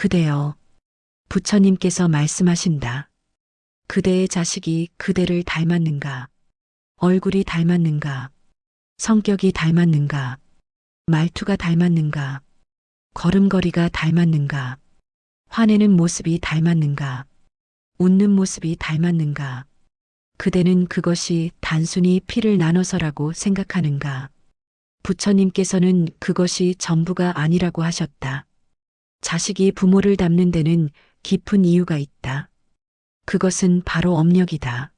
그대여, 부처님께서 말씀하신다. 그대의 자식이 그대를 닮았는가? 얼굴이 닮았는가? 성격이 닮았는가? 말투가 닮았는가? 걸음걸이가 닮았는가? 화내는 모습이 닮았는가? 웃는 모습이 닮았는가? 그대는 그것이 단순히 피를 나눠서라고 생각하는가? 부처님께서는 그것이 전부가 아니라고 하셨다. 자식이 부모를 닮는 데는 깊은 이유가 있다. 그것은 바로 업력이다.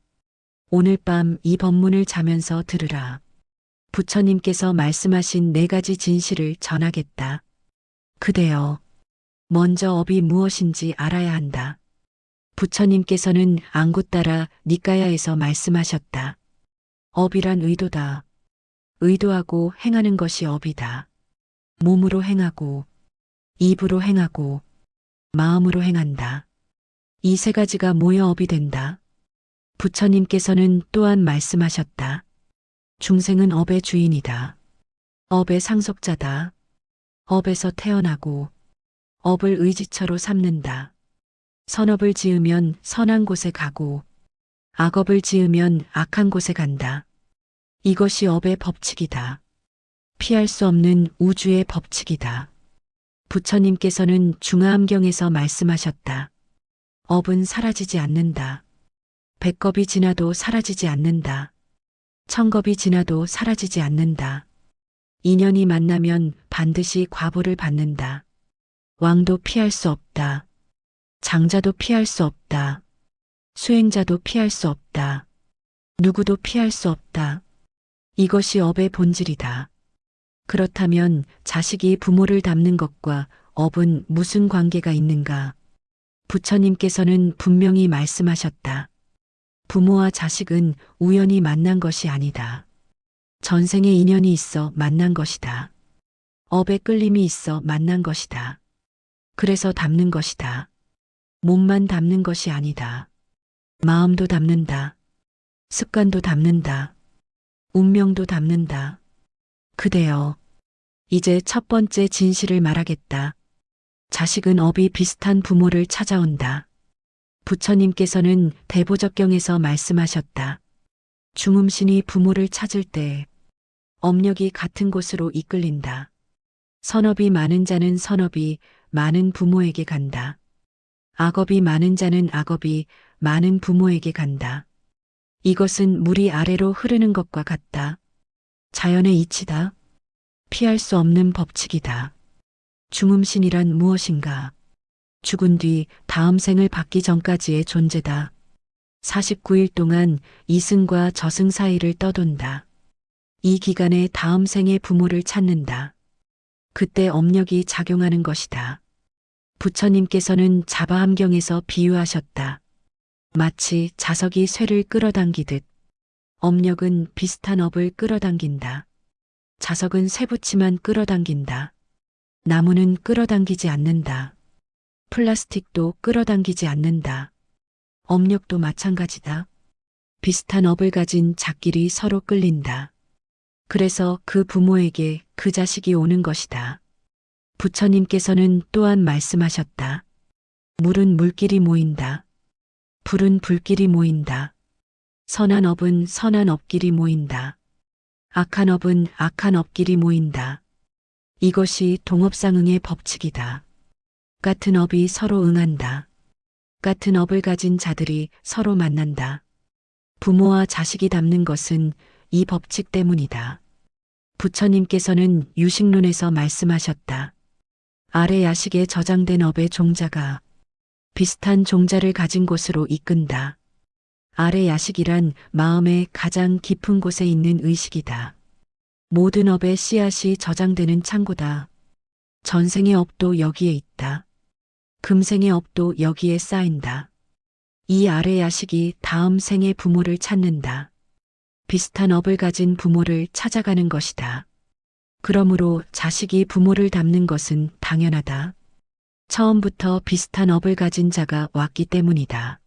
오늘 밤 이 법문을 자면서 들으라. 부처님께서 말씀하신 4가지 진실을 전하겠다. 그대여, 먼저 업이 무엇인지 알아야 한다. 부처님께서는 앙구따라 니까야에서 말씀하셨다. 업이란 의도다. 의도하고 행하는 것이 업이다. 몸으로 행하고, 입으로 행하고, 마음으로 행한다. 이 3가지가 모여 업이 된다. 부처님께서는 또한 말씀하셨다. 중생은 업의 주인이다. 업의 상속자다. 업에서 태어나고, 업을 의지처로 삼는다. 선업을 지으면 선한 곳에 가고, 악업을 지으면 악한 곳에 간다. 이것이 업의 법칙이다. 피할 수 없는 우주의 법칙이다. 부처님께서는 중화암경에서 말씀하셨다. 업은 사라지지 않는다. 100겁이 지나도 사라지지 않는다. 1000겁이 지나도 사라지지 않는다. 인연이 만나면 반드시 과보를 받는다. 왕도 피할 수 없다. 장자도 피할 수 없다. 수행자도 피할 수 없다. 누구도 피할 수 없다. 이것이 업의 본질이다. 그렇다면 자식이 부모를 닮는 것과 업은 무슨 관계가 있는가? 부처님께서는 분명히 말씀하셨다. 부모와 자식은 우연히 만난 것이 아니다. 전생에 인연이 있어 만난 것이다. 업에 끌림이 있어 만난 것이다. 그래서 닮는 것이다. 몸만 닮는 것이 아니다. 마음도 닮는다. 습관도 닮는다. 운명도 닮는다. 그대여, 이제 첫 번째 진실을 말하겠다. 자식은 업이 비슷한 부모를 찾아온다. 부처님께서는 대보적경에서 말씀하셨다. 중음신이 부모를 찾을 때 업력이 같은 곳으로 이끌린다. 선업이 많은 자는 선업이 많은 부모에게 간다. 악업이 많은 자는 악업이 많은 부모에게 간다. 이것은 물이 아래로 흐르는 것과 같다. 자연의 이치다. 피할 수 없는 법칙이다. 중음신이란 무엇인가? 죽은 뒤 다음 생을 받기 전까지의 존재다. 49일 동안 이승과 저승 사이를 떠돈다. 이 기간에 다음 생의 부모를 찾는다. 그때 업력이 작용하는 것이다. 부처님께서는 자바함경에서 비유하셨다. 마치 자석이 쇠를 끌어당기듯 업력은 비슷한 업을 끌어당긴다. 자석은 쇠붙이만 끌어당긴다. 나무는 끌어당기지 않는다. 플라스틱도 끌어당기지 않는다. 업력도 마찬가지다. 비슷한 업을 가진 잣길이 서로 끌린다. 그래서 그 부모에게 그 자식이 오는 것이다. 부처님께서는 또한 말씀하셨다. 물은 물끼리 모인다. 불은 불끼리 모인다. 선한 업은 선한 업끼리 모인다. 악한 업은 악한 업끼리 모인다. 이것이 동업상응의 법칙이다. 같은 업이 서로 응한다. 같은 업을 가진 자들이 서로 만난다. 부모와 자식이 닮는 것은 이 법칙 때문이다. 부처님께서는 유식론에서 말씀하셨다. 아래 야식에 저장된 업의 종자가 비슷한 종자를 가진 곳으로 이끈다. 아래 야식이란 마음의 가장 깊은 곳에 있는 의식이다. 모든 업의 씨앗이 저장되는 창고다. 전생의 업도 여기에 있다. 금생의 업도 여기에 쌓인다. 이 아래 야식이 다음 생의 부모를 찾는다. 비슷한 업을 가진 부모를 찾아가는 것이다. 그러므로 자식이 부모를 닮는 것은 당연하다. 처음부터 비슷한 업을 가진 자가 왔기 때문이다.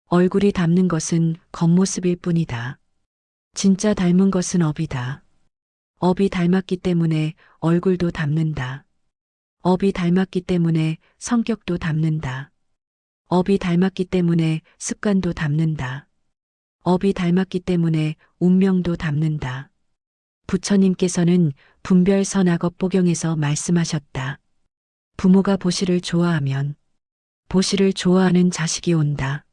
얼굴이 닮는 것은 겉모습일 뿐이다. 진짜 닮은 것은 업이다. 업이 닮았기 때문에 얼굴도 닮는다. 업이 닮았기 때문에 성격도 닮는다. 업이 닮았기 때문에 습관도 닮는다. 업이 닮았기 때문에 운명도 닮는다. 부처님께서는 분별선악업보경에서 말씀하셨다. 부모가 보시를 좋아하면 보시를 좋아하는 자식이 온다.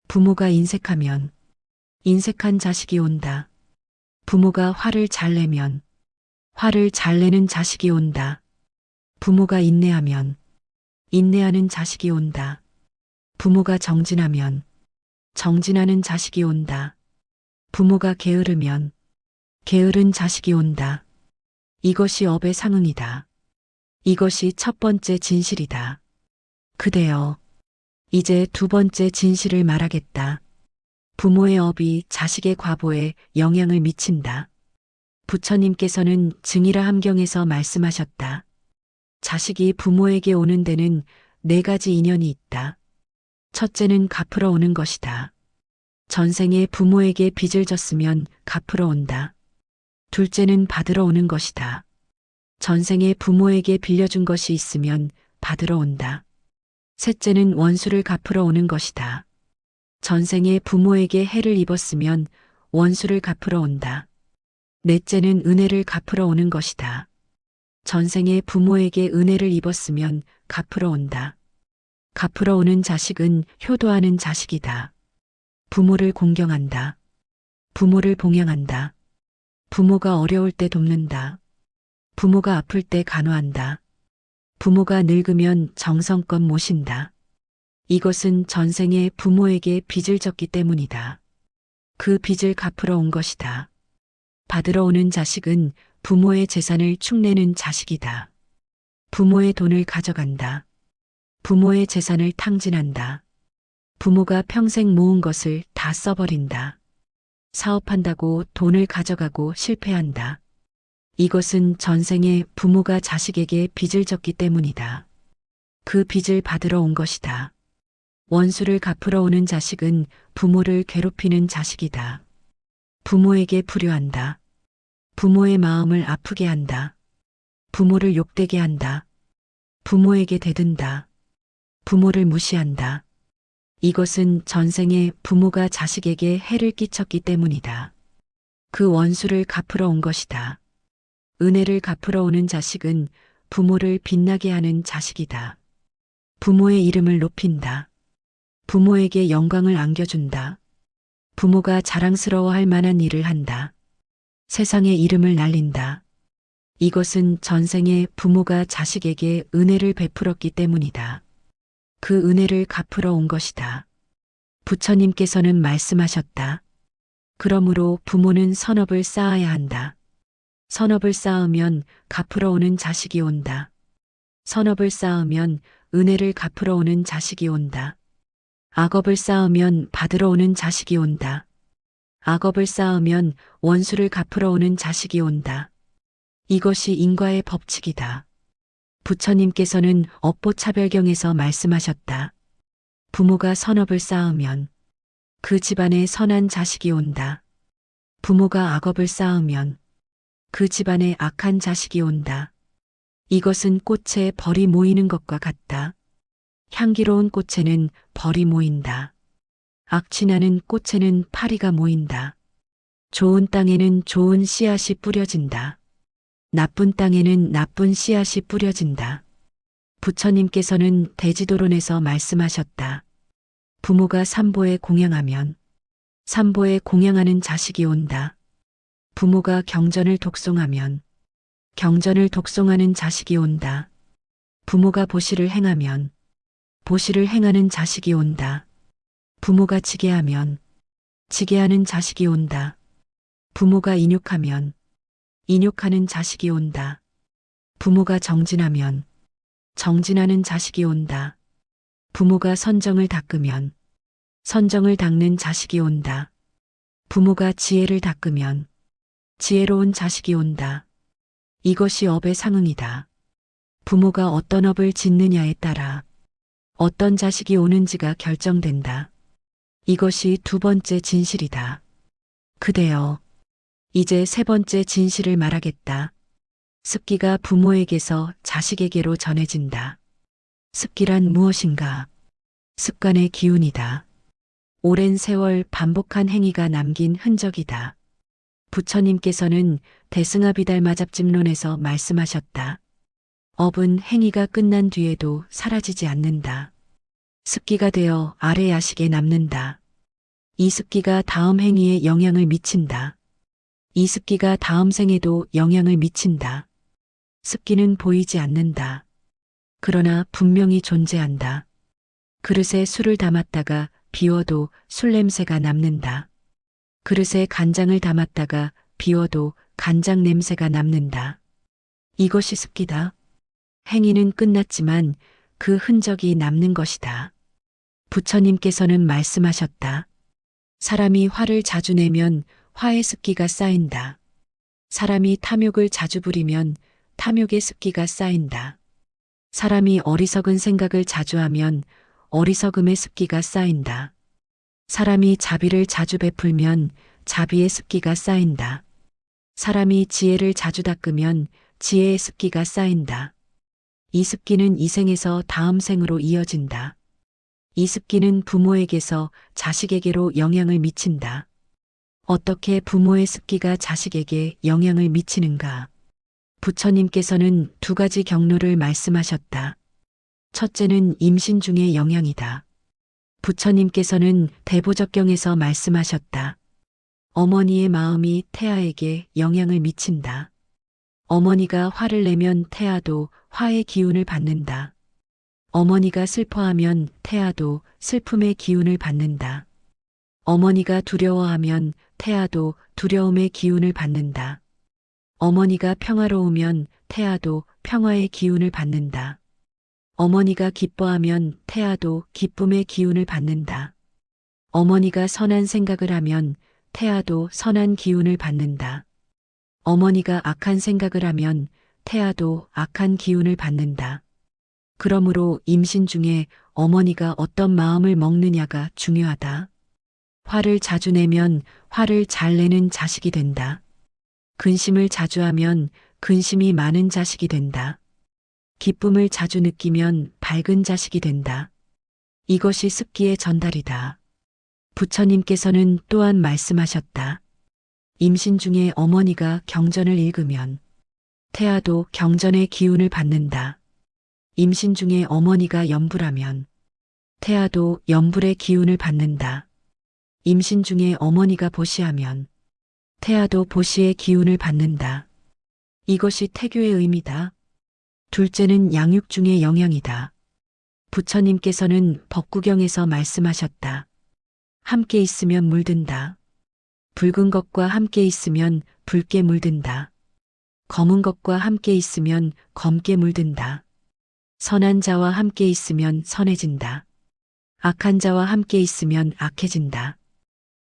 부모가 인색하면 인색한 자식이 온다. 부모가 화를 잘 내면 화를 잘 내는 자식이 온다. 부모가 인내하면 인내하는 자식이 온다. 부모가 정진하면 정진하는 자식이 온다. 부모가 게으르면 게으른 자식이 온다. 이것이 업의 상응이다. 이것이 첫 번째 진실이다. 그대여, 이제 두 번째 진실을 말하겠다. 부모의 업이 자식의 과보에 영향을 미친다. 부처님께서는 증이라 함경에서 말씀하셨다. 자식이 부모에게 오는 데는 네 가지 인연이 있다. 첫째는 갚으러 오는 것이다. 전생에 부모에게 빚을 졌으면 갚으러 온다. 둘째는 받으러 오는 것이다. 전생에 부모에게 빌려준 것이 있으면 받으러 온다. 셋째는 원수를 갚으러 오는 것이다. 전생에 부모에게 해를 입었으면 원수를 갚으러 온다. 넷째는 은혜를 갚으러 오는 것이다. 전생에 부모에게 은혜를 입었으면 갚으러 온다. 갚으러 오는 자식은 효도하는 자식이다. 부모를 공경한다. 부모를 봉양한다. 부모가 어려울 때 돕는다. 부모가 아플 때 간호한다. 부모가 늙으면 정성껏 모신다. 이것은 전생에 부모에게 빚을 졌기 때문이다. 그 빚을 갚으러 온 것이다. 받으러 오는 자식은 부모의 재산을 축내는 자식이다. 부모의 돈을 가져간다. 부모의 재산을 탕진한다. 부모가 평생 모은 것을 다 써버린다. 사업한다고 돈을 가져가고 실패한다. 이것은 전생에 부모가 자식에게 빚을 졌기 때문이다. 그 빚을 받으러 온 것이다. 원수를 갚으러 오는 자식은 부모를 괴롭히는 자식이다. 부모에게 불효한다. 부모의 마음을 아프게 한다. 부모를 욕되게 한다. 부모에게 대든다. 부모를 무시한다. 이것은 전생에 부모가 자식에게 해를 끼쳤기 때문이다. 그 원수를 갚으러 온 것이다. 은혜를 갚으러 오는 자식은 부모를 빛나게 하는 자식이다. 부모의 이름을 높인다. 부모에게 영광을 안겨준다. 부모가 자랑스러워할 만한 일을 한다. 세상의 이름을 날린다. 이것은 전생에 부모가 자식에게 은혜를 베풀었기 때문이다. 그 은혜를 갚으러 온 것이다. 부처님께서는 말씀하셨다. 그러므로 부모는 선업을 쌓아야 한다. 선업을 쌓으면 갚으러 오는 자식이 온다. 선업을 쌓으면 은혜를 갚으러 오는 자식이 온다. 악업을 쌓으면 받으러 오는 자식이 온다. 악업을 쌓으면 원수를 갚으러 오는 자식이 온다. 이것이 인과의 법칙이다. 부처님께서는 업보차별경에서 말씀하셨다. 부모가 선업을 쌓으면 그 집안에 선한 자식이 온다. 부모가 악업을 쌓으면 그 집안에 악한 자식이 온다. 이것은 꽃에 벌이 모이는 것과 같다. 향기로운 꽃에는 벌이 모인다. 악취나는 꽃에는 파리가 모인다. 좋은 땅에는 좋은 씨앗이 뿌려진다. 나쁜 땅에는 나쁜 씨앗이 뿌려진다. 부처님께서는 대지도론에서 말씀하셨다. 부모가 삼보에 공양하면 삼보에 공양하는 자식이 온다. 부모가 경전을 독송하면 경전을 독송하는 자식이 온다. 부모가 보시를 행하면 보시를 행하는 자식이 온다. 부모가 지게하면 지게하는 자식이 온다. 부모가 인욕하면 인욕하는 자식이 온다. 부모가 정진하면 정진하는 자식이 온다. 부모가 선정을 닦으면 선정을 닦는 자식이 온다. 부모가 지혜를 닦으면 지혜로운 자식이 온다. 이것이 업의 상응이다. 부모가 어떤 업을 짓느냐에 따라 어떤 자식이 오는지가 결정된다. 이것이 두 번째 진실이다. 그대여, 이제 세 번째 진실을 말하겠다. 습기가 부모에게서 자식에게로 전해진다. 습기란 무엇인가? 습관의 기운이다. 오랜 세월 반복한 행위가 남긴 흔적이다. 부처님께서는 대승아비달마잡집론에서 말씀하셨다. 업은 행위가 끝난 뒤에도 사라지지 않는다. 습기가 되어 아래 야식에 남는다. 이 습기가 다음 행위에 영향을 미친다. 이 습기가 다음 생에도 영향을 미친다. 습기는 보이지 않는다. 그러나 분명히 존재한다. 그릇에 술을 담았다가 비워도 술 냄새가 남는다. 그릇에 간장을 담았다가 비워도 간장 냄새가 남는다. 이것이 습기다. 행위는 끝났지만 그 흔적이 남는 것이다. 부처님께서는 말씀하셨다. 사람이 화를 자주 내면 화의 습기가 쌓인다. 사람이 탐욕을 자주 부리면 탐욕의 습기가 쌓인다. 사람이 어리석은 생각을 자주 하면 어리석음의 습기가 쌓인다. 사람이 자비를 자주 베풀면 자비의 습기가 쌓인다. 사람이 지혜를 자주 닦으면 지혜의 습기가 쌓인다. 이 습기는 이 생에서 다음 생으로 이어진다. 이 습기는 부모에게서 자식에게로 영향을 미친다. 어떻게 부모의 습기가 자식에게 영향을 미치는가? 부처님께서는 두 가지 경로를 말씀하셨다. 첫째는 임신 중의 영향이다. 부처님께서는 대보적경에서 말씀하셨다. 어머니의 마음이 태아에게 영향을 미친다. 어머니가 화를 내면 태아도 화의 기운을 받는다. 어머니가 슬퍼하면 태아도 슬픔의 기운을 받는다. 어머니가 두려워하면 태아도 두려움의 기운을 받는다. 어머니가 평화로우면 태아도 평화의 기운을 받는다. 어머니가 기뻐하면 태아도 기쁨의 기운을 받는다. 어머니가 선한 생각을 하면 태아도 선한 기운을 받는다. 어머니가 악한 생각을 하면 태아도 악한 기운을 받는다. 그러므로 임신 중에 어머니가 어떤 마음을 먹느냐가 중요하다. 화를 자주 내면 화를 잘 내는 자식이 된다. 근심을 자주 하면 근심이 많은 자식이 된다. 기쁨을 자주 느끼면 밝은 자식이 된다. 이것이 습기의 전달이다. 부처님께서는 또한 말씀하셨다. 임신 중에 어머니가 경전을 읽으면 태아도 경전의 기운을 받는다. 임신 중에 어머니가 염불하면 태아도 염불의 기운을 받는다. 임신 중에 어머니가 보시하면 태아도 보시의 기운을 받는다. 이것이 태교의 의미다. 둘째는 양육 중의 영향이다. 부처님께서는 법구경에서 말씀하셨다. 함께 있으면 물든다. 붉은 것과 함께 있으면 붉게 물든다. 검은 것과 함께 있으면 검게 물든다. 선한 자와 함께 있으면 선해진다. 악한 자와 함께 있으면 악해진다.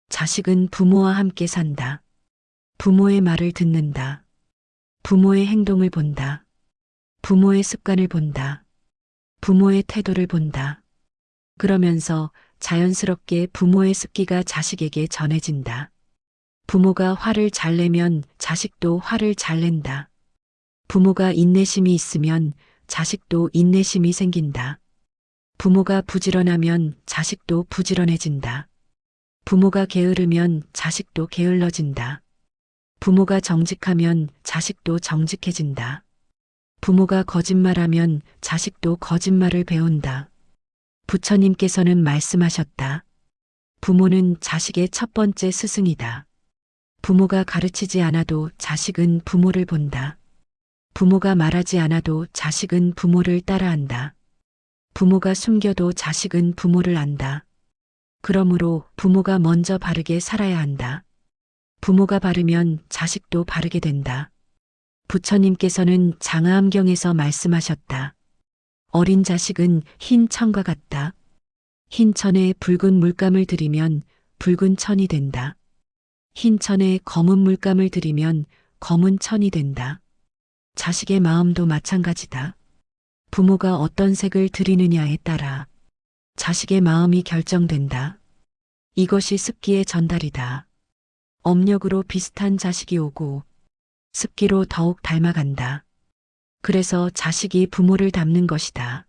자식은 부모와 함께 산다. 부모의 말을 듣는다. 부모의 행동을 본다. 부모의 습관을 본다. 부모의 태도를 본다. 그러면서 자연스럽게 부모의 습기가 자식에게 전해진다. 부모가 화를 잘 내면 자식도 화를 잘 낸다. 부모가 인내심이 있으면 자식도 인내심이 생긴다. 부모가 부지런하면 자식도 부지런해진다. 부모가 게으르면 자식도 게을러진다. 부모가 정직하면 자식도 정직해진다. 부모가 거짓말하면 자식도 거짓말을 배운다. 부처님께서는 말씀하셨다. 부모는 자식의 첫 번째 스승이다. 부모가 가르치지 않아도 자식은 부모를 본다. 부모가 말하지 않아도 자식은 부모를 따라한다. 부모가 숨겨도 자식은 부모를 안다. 그러므로 부모가 먼저 바르게 살아야 한다. 부모가 바르면 자식도 바르게 된다. 부처님께서는 장하암경에서 말씀하셨다. 어린 자식은 흰 천과 같다. 흰 천에 붉은 물감을 들이면 붉은 천이 된다. 흰 천에 검은 물감을 들이면 검은 천이 된다. 자식의 마음도 마찬가지다. 부모가 어떤 색을 들이느냐에 따라 자식의 마음이 결정된다. 이것이 습기의 전달이다. 업력으로 비슷한 자식이 오고 습기로 더욱 닮아간다. 그래서 자식이 부모를 닮는 것이다.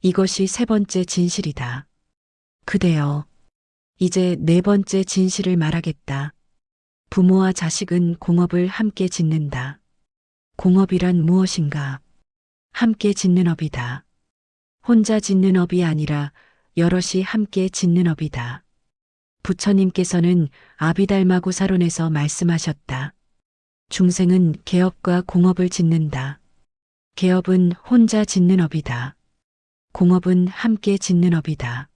이것이 세 번째 진실이다. 그대여, 이제 네 번째 진실을 말하겠다. 부모와 자식은 공업을 함께 짓는다. 공업이란 무엇인가? 함께 짓는 업이다. 혼자 짓는 업이 아니라 여럿이 함께 짓는 업이다. 부처님께서는 아비달마고사론에서 말씀하셨다. 중생은 개업과 공업을 짓는다. 개업은 혼자 짓는 업이다. 공업은 함께 짓는 업이다.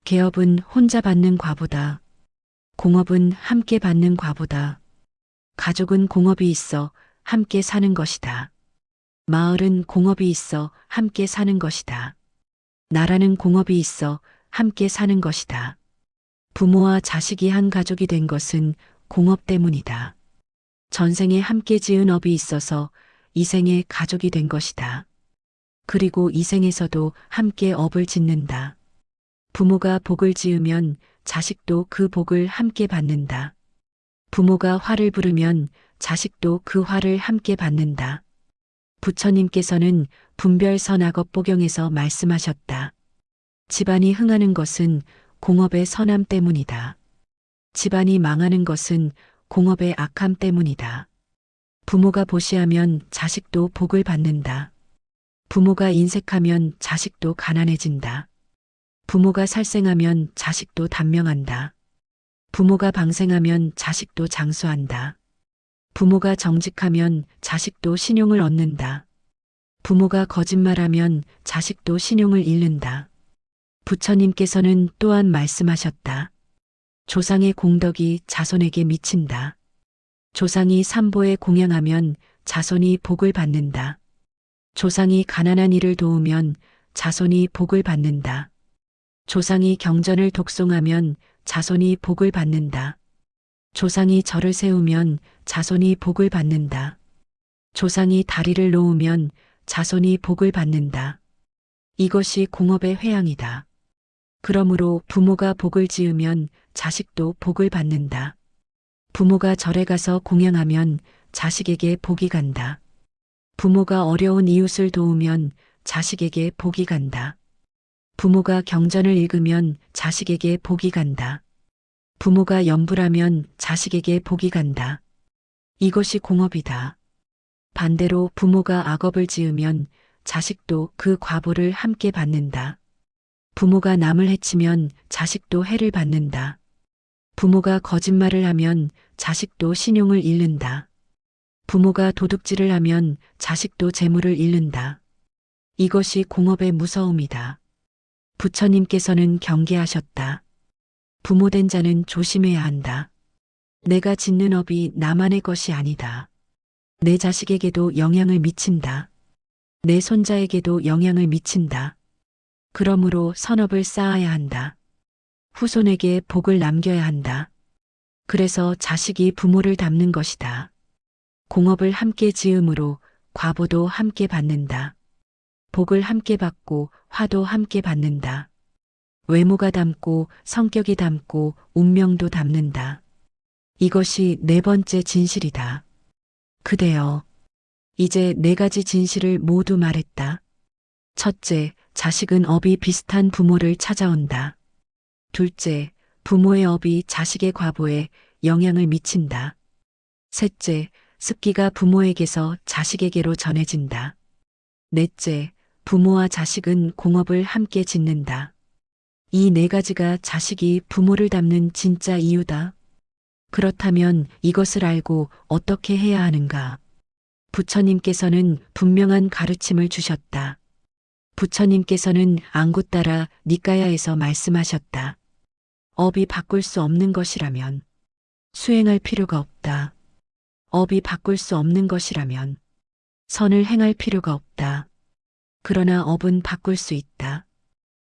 개업은 혼자 받는 과보다. 공업은 함께 받는 과보다. 가족은 공업이 있어 함께 사는 것이다. 마을은 공업이 있어 함께 사는 것이다. 나라는 공업이 있어 함께 사는 것이다. 부모와 자식이 한 가족이 된 것은 공업 때문이다. 전생에 함께 지은 업이 있어서 이생에 가족이 된 것이다. 그리고 이생에서도 함께 업을 짓는다. 부모가 복을 지으면 자식도 그 복을 함께 받는다. 부모가 화를 부르면 자식도 그 화를 함께 받는다. 부처님께서는 분별선악업보경에서 말씀하셨다. 집안이 흥하는 것은 공업의 선함 때문이다. 집안이 망하는 것은 공업의 악함 때문이다. 부모가 보시하면 자식도 복을 받는다. 부모가 인색하면 자식도 가난해진다. 부모가 살생하면 자식도 단명한다. 부모가 방생하면 자식도 장수한다. 부모가 정직하면 자식도 신용을 얻는다. 부모가 거짓말하면 자식도 신용을 잃는다. 부처님께서는 또한 말씀하셨다. 조상의 공덕이 자손에게 미친다. 조상이 삼보에 공양하면 자손이 복을 받는다. 조상이 가난한 이를 도우면 자손이 복을 받는다. 조상이 경전을 독송하면 자손이 복을 받는다. 조상이 절을 세우면 자손이 복을 받는다. 조상이 다리를 놓으면 자손이 복을 받는다. 이것이 공업의 회양이다. 그러므로 부모가 복을 지으면 자식도 복을 받는다. 부모가 절에 가서 공양하면 자식에게 복이 간다. 부모가 어려운 이웃을 도우면 자식에게 복이 간다. 부모가 경전을 읽으면 자식에게 복이 간다. 부모가 염불하면 자식에게 복이 간다. 이것이 공업이다. 반대로 부모가 악업을 지으면 자식도 그 과보를 함께 받는다. 부모가 남을 해치면 자식도 해를 받는다. 부모가 거짓말을 하면 자식도 신용을 잃는다. 부모가 도둑질을 하면 자식도 재물을 잃는다. 이것이 공업의 무서움이다. 부처님께서는 경계하셨다. 부모된 자는 조심해야 한다. 내가 짓는 업이 나만의 것이 아니다. 내 자식에게도 영향을 미친다. 내 손자에게도 영향을 미친다. 그러므로 선업을 쌓아야 한다. 후손에게 복을 남겨야 한다. 그래서 자식이 부모를 닮는 것이다. 공업을 함께 지음으로 과보도 함께 받는다. 복을 함께 받고 화도 함께 받는다. 외모가 닮고 성격이 닮고 운명도 닮는다. 이것이 네 번째 진실이다. 그대여, 이제 네 가지 진실을 모두 말했다. 첫째, 자식은 업이 비슷한 부모를 찾아온다. 둘째, 부모의 업이 자식의 과보에 영향을 미친다. 셋째, 습기가 부모에게서 자식에게로 전해진다. 넷째, 부모와 자식은 공업을 함께 짓는다. 이 네 가지가 자식이 부모를 닮는 진짜 이유다. 그렇다면 이것을 알고 어떻게 해야 하는가? 부처님께서는 분명한 가르침을 주셨다. 부처님께서는 앙구따라 니까야에서 말씀하셨다. 업이 바꿀 수 없는 것이라면 수행할 필요가 없다. 업이 바꿀 수 없는 것이라면 선을 행할 필요가 없다. 그러나 업은 바꿀 수 있다.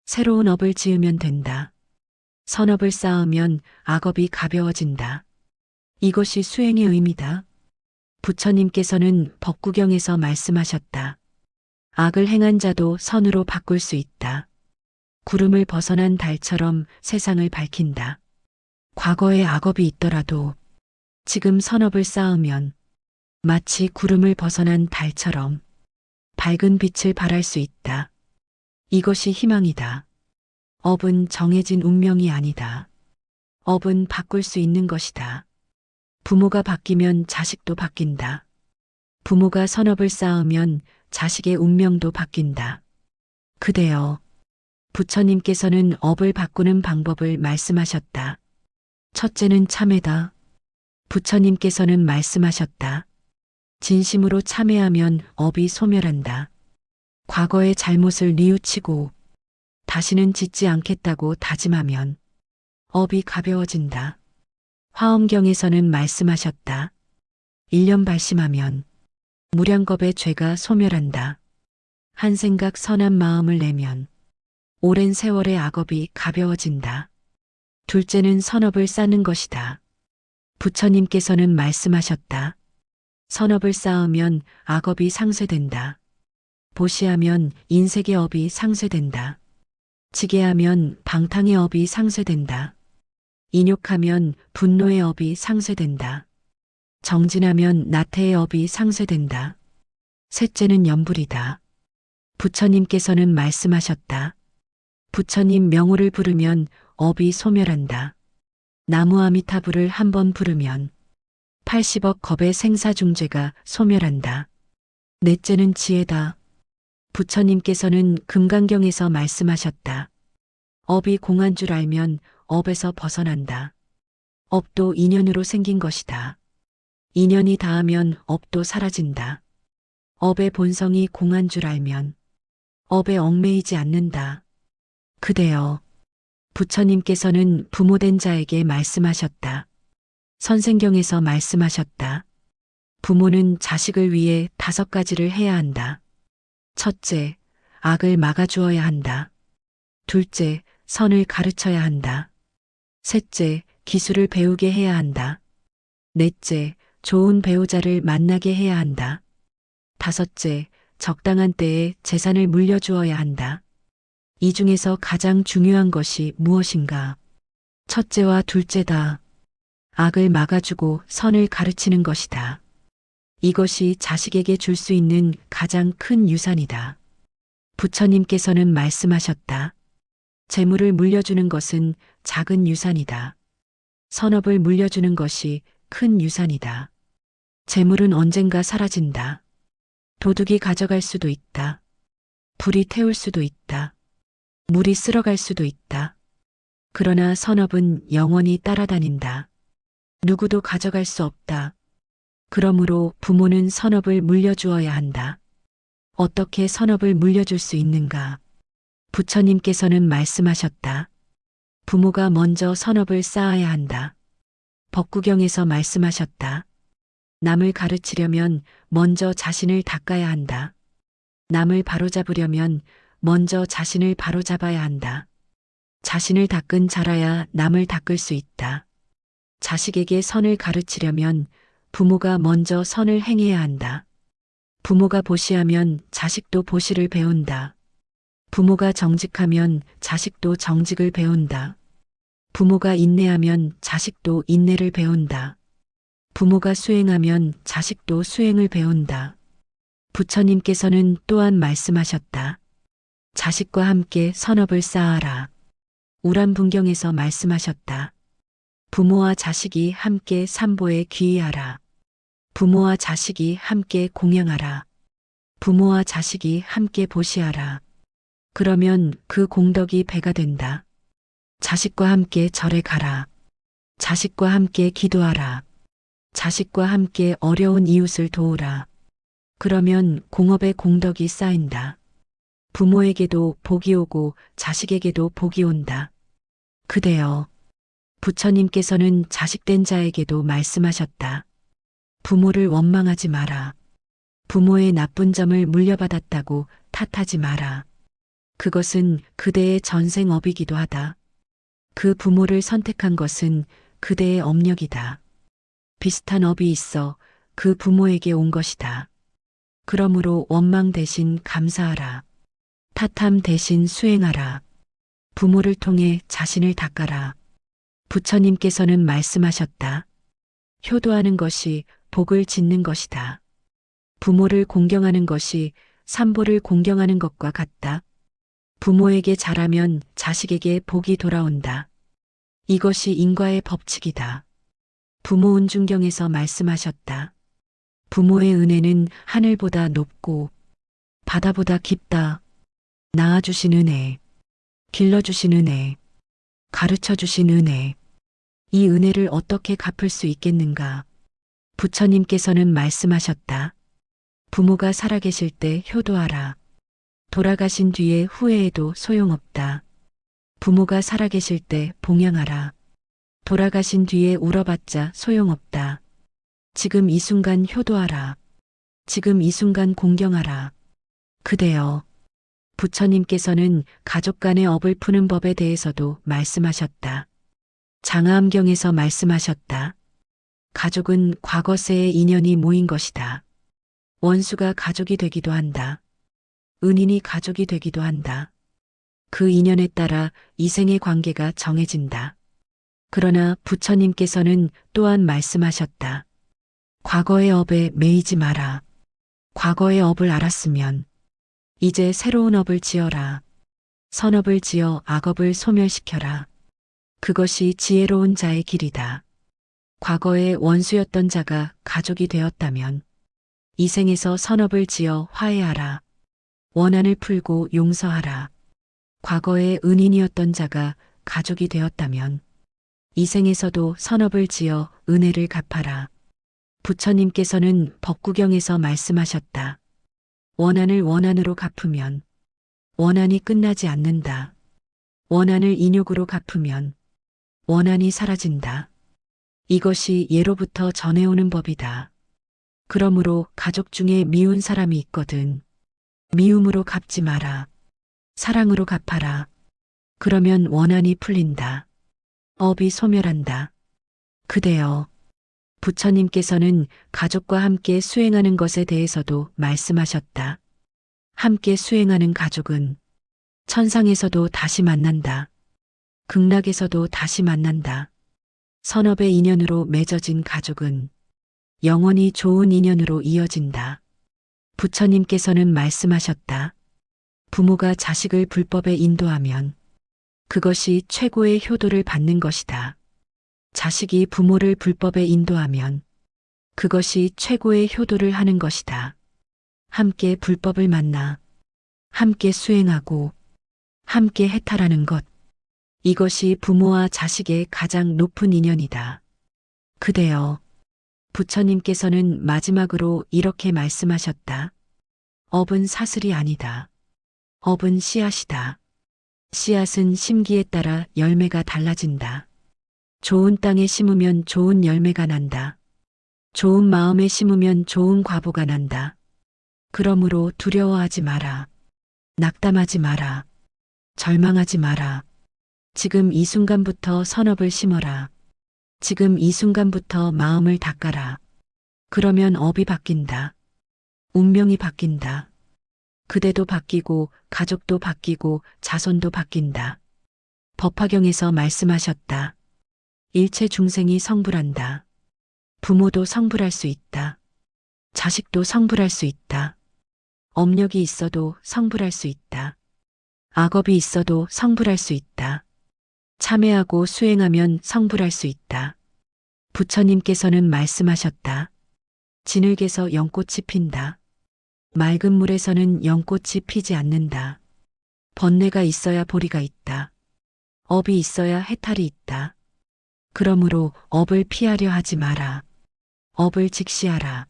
새로운 업을 지으면 된다. 선업을 쌓으면 악업이 가벼워진다. 이것이 수행의 의미다. 부처님께서는 법구경에서 말씀하셨다. 악을 행한 자도 선으로 바꿀 수 있다. 구름을 벗어난 달처럼 세상을 밝힌다. 과거에 악업이 있더라도 지금 선업을 쌓으면 마치 구름을 벗어난 달처럼 밝은 빛을 발할 수 있다. 이것이 희망이다. 업은 정해진 운명이 아니다. 업은 바꿀 수 있는 것이다. 부모가 바뀌면 자식도 바뀐다. 부모가 선업을 쌓으면 자식의 운명도 바뀐다. 그대여, 부처님께서는 업을 바꾸는 방법을 말씀하셨다. 첫째는 참회다. 부처님께서는 말씀하셨다. 진심으로 참회하면 업이 소멸한다. 과거의 잘못을 뉘우치고 다시는 짓지 않겠다고 다짐하면 업이 가벼워진다. 화엄경에서는 말씀하셨다. 1년 발심하면 무량겁의 죄가 소멸한다. 한 생각 선한 마음을 내면 오랜 세월의 악업이 가벼워진다. 둘째는 선업을 쌓는 것이다. 부처님께서는 말씀하셨다. 선업을 쌓으면 악업이 상쇄된다. 보시하면 인색의 업이 상쇄된다. 지게하면 방탕의 업이 상쇄된다. 인욕하면 분노의 업이 상쇄된다. 정진하면 나태의 업이 상쇄된다. 셋째는 염불이다. 부처님께서는 말씀하셨다. 부처님 명호를 부르면 업이 소멸한다. 나무 아미타불을 한 번 부르면 80억 겁의 생사중죄가 소멸한다. 넷째는 지혜다. 부처님께서는 금강경에서 말씀하셨다. 업이 공한 줄 알면 업에서 벗어난다. 업도 인연으로 생긴 것이다. 인연이 닿으면 업도 사라진다. 업의 본성이 공한 줄 알면 업에 얽매이지 않는다. 그대여, 부처님께서는 부모된 자에게 말씀하셨다. 선생경에서 말씀하셨다. 부모는 자식을 위해 5가지를 해야 한다. 첫째, 악을 막아주어야 한다. 둘째, 선을 가르쳐야 한다. 셋째, 기술을 배우게 해야 한다. 넷째, 좋은 배우자를 만나게 해야 한다. 다섯째, 적당한 때에 재산을 물려주어야 한다. 이 중에서 가장 중요한 것이 무엇인가? 첫째와 둘째다. 악을 막아주고 선을 가르치는 것이다. 이것이 자식에게 줄 수 있는 가장 큰 유산이다. 부처님께서는 말씀하셨다. 재물을 물려주는 것은 작은 유산이다. 선업을 물려주는 것이 큰 유산이다. 재물은 언젠가 사라진다. 도둑이 가져갈 수도 있다. 불이 태울 수도 있다. 물이 쓸어갈 수도 있다. 그러나 선업은 영원히 따라다닌다. 누구도 가져갈 수 없다. 그러므로 부모는 선업을 물려주어야 한다. 어떻게 선업을 물려줄 수 있는가? 부처님께서는 말씀하셨다. 부모가 먼저 선업을 쌓아야 한다. 법구경에서 말씀하셨다. 남을 가르치려면 먼저 자신을 닦아야 한다. 남을 바로잡으려면 먼저 자신을 바로잡아야 한다. 자신을 닦은 자라야 남을 닦을 수 있다. 자식에게 선을 가르치려면 부모가 먼저 선을 행해야 한다. 부모가 보시하면 자식도 보시를 배운다. 부모가 정직하면 자식도 정직을 배운다. 부모가 인내하면 자식도 인내를 배운다. 부모가 수행하면 자식도 수행을 배운다. 부처님께서는 또한 말씀하셨다. 자식과 함께 선업을 쌓아라. 우람분경에서 말씀하셨다. 부모와 자식이 함께 삼보에 귀의하라. 부모와 자식이 함께 공양하라. 부모와 자식이 함께 보시하라. 그러면 그 공덕이 배가 된다. 자식과 함께 절에 가라. 자식과 함께 기도하라. 자식과 함께 어려운 이웃을 도우라. 그러면 공업의 공덕이 쌓인다. 부모에게도 복이 오고 자식에게도 복이 온다. 그대여, 부처님께서는 자식된 자에게도 말씀하셨다. 부모를 원망하지 마라. 부모의 나쁜 점을 물려받았다고 탓하지 마라. 그것은 그대의 전생업이기도 하다. 그 부모를 선택한 것은 그대의 업력이다. 비슷한 업이 있어 그 부모에게 온 것이다. 그러므로 원망 대신 감사하라. 탓함 대신 수행하라. 부모를 통해 자신을 닦아라. 부처님께서는 말씀하셨다. 효도하는 것이 복을 짓는 것이다. 부모를 공경하는 것이 산보를 공경하는 것과 같다. 부모에게 잘하면 자식에게 복이 돌아온다. 이것이 인과의 법칙이다. 부모 운중경에서 말씀하셨다. 부모의 은혜는 하늘보다 높고 바다보다 깊다. 낳아주신 은혜, 길러주신 은혜, 가르쳐주신 은혜. 이 은혜를 어떻게 갚을 수 있겠는가? 부처님께서는 말씀하셨다. 부모가 살아계실 때 효도하라. 돌아가신 뒤에 후회해도 소용없다. 부모가 살아계실 때 봉양하라. 돌아가신 뒤에 울어봤자 소용없다. 지금 이 순간 효도하라. 지금 이 순간 공경하라. 그대여. 부처님께서는 가족 간의 업을 푸는 법에 대해서도 말씀하셨다. 장하암경에서 말씀하셨다. 가족은 과거세의 인연이 모인 것이다. 원수가 가족이 되기도 한다. 은인이 가족이 되기도 한다. 그 인연에 따라 이생의 관계가 정해진다. 그러나 부처님께서는 또한 말씀하셨다. 과거의 업에 매이지 마라. 과거의 업을 알았으면 이제 새로운 업을 지어라. 선업을 지어 악업을 소멸시켜라. 그것이 지혜로운 자의 길이다. 과거에 원수였던 자가 가족이 되었다면 이 생에서 선업을 지어 화해하라. 원한을 풀고 용서하라. 과거에 은인이었던 자가 가족이 되었다면 이 생에서도 선업을 지어 은혜를 갚아라. 부처님께서는 법구경에서 말씀하셨다. 원한을 원한으로 갚으면 원한이 끝나지 않는다. 원한을 인욕으로 갚으면 원한이 사라진다. 이것이 예로부터 전해오는 법이다. 그러므로 가족 중에 미운 사람이 있거든. 미움으로 갚지 마라. 사랑으로 갚아라. 그러면 원한이 풀린다. 업이 소멸한다. 그대여. 부처님께서는 가족과 함께 수행하는 것에 대해서도 말씀하셨다. 함께 수행하는 가족은 천상에서도 다시 만난다. 극락에서도 다시 만난다. 선업의 인연으로 맺어진 가족은 영원히 좋은 인연으로 이어진다. 부처님께서는 말씀하셨다. 부모가 자식을 불법에 인도하면 그것이 최고의 효도를 받는 것이다. 자식이 부모를 불법에 인도하면 그것이 최고의 효도를 하는 것이다. 함께 불법을 만나 함께 수행하고 함께 해탈하는 것. 이것이 부모와 자식의 가장 높은 인연이다. 그대여. 부처님께서는 마지막으로 이렇게 말씀하셨다. 업은 사슬이 아니다. 업은 씨앗이다. 씨앗은 심기에 따라 열매가 달라진다. 좋은 땅에 심으면 좋은 열매가 난다. 좋은 마음에 심으면 좋은 과보가 난다. 그러므로 두려워하지 마라. 낙담하지 마라. 절망하지 마라. 지금 이 순간부터 선업을 심어라. 지금 이 순간부터 마음을 닦아라. 그러면 업이 바뀐다. 운명이 바뀐다. 그대도 바뀌고 가족도 바뀌고 자손도 바뀐다. 법화경에서 말씀하셨다. 일체 중생이 성불한다. 부모도 성불할 수 있다. 자식도 성불할 수 있다. 업력이 있어도 성불할 수 있다. 악업이 있어도 성불할 수 있다. 참회하고 수행하면 성불할 수 있다. 부처님께서는 말씀하셨다. 진흙에서 연꽃이 핀다. 맑은 물에서는 연꽃이 피지 않는다. 번뇌가 있어야 보리가 있다. 업이 있어야 해탈이 있다. 그러므로 업을 피하려 하지 마라. 업을 직시하라.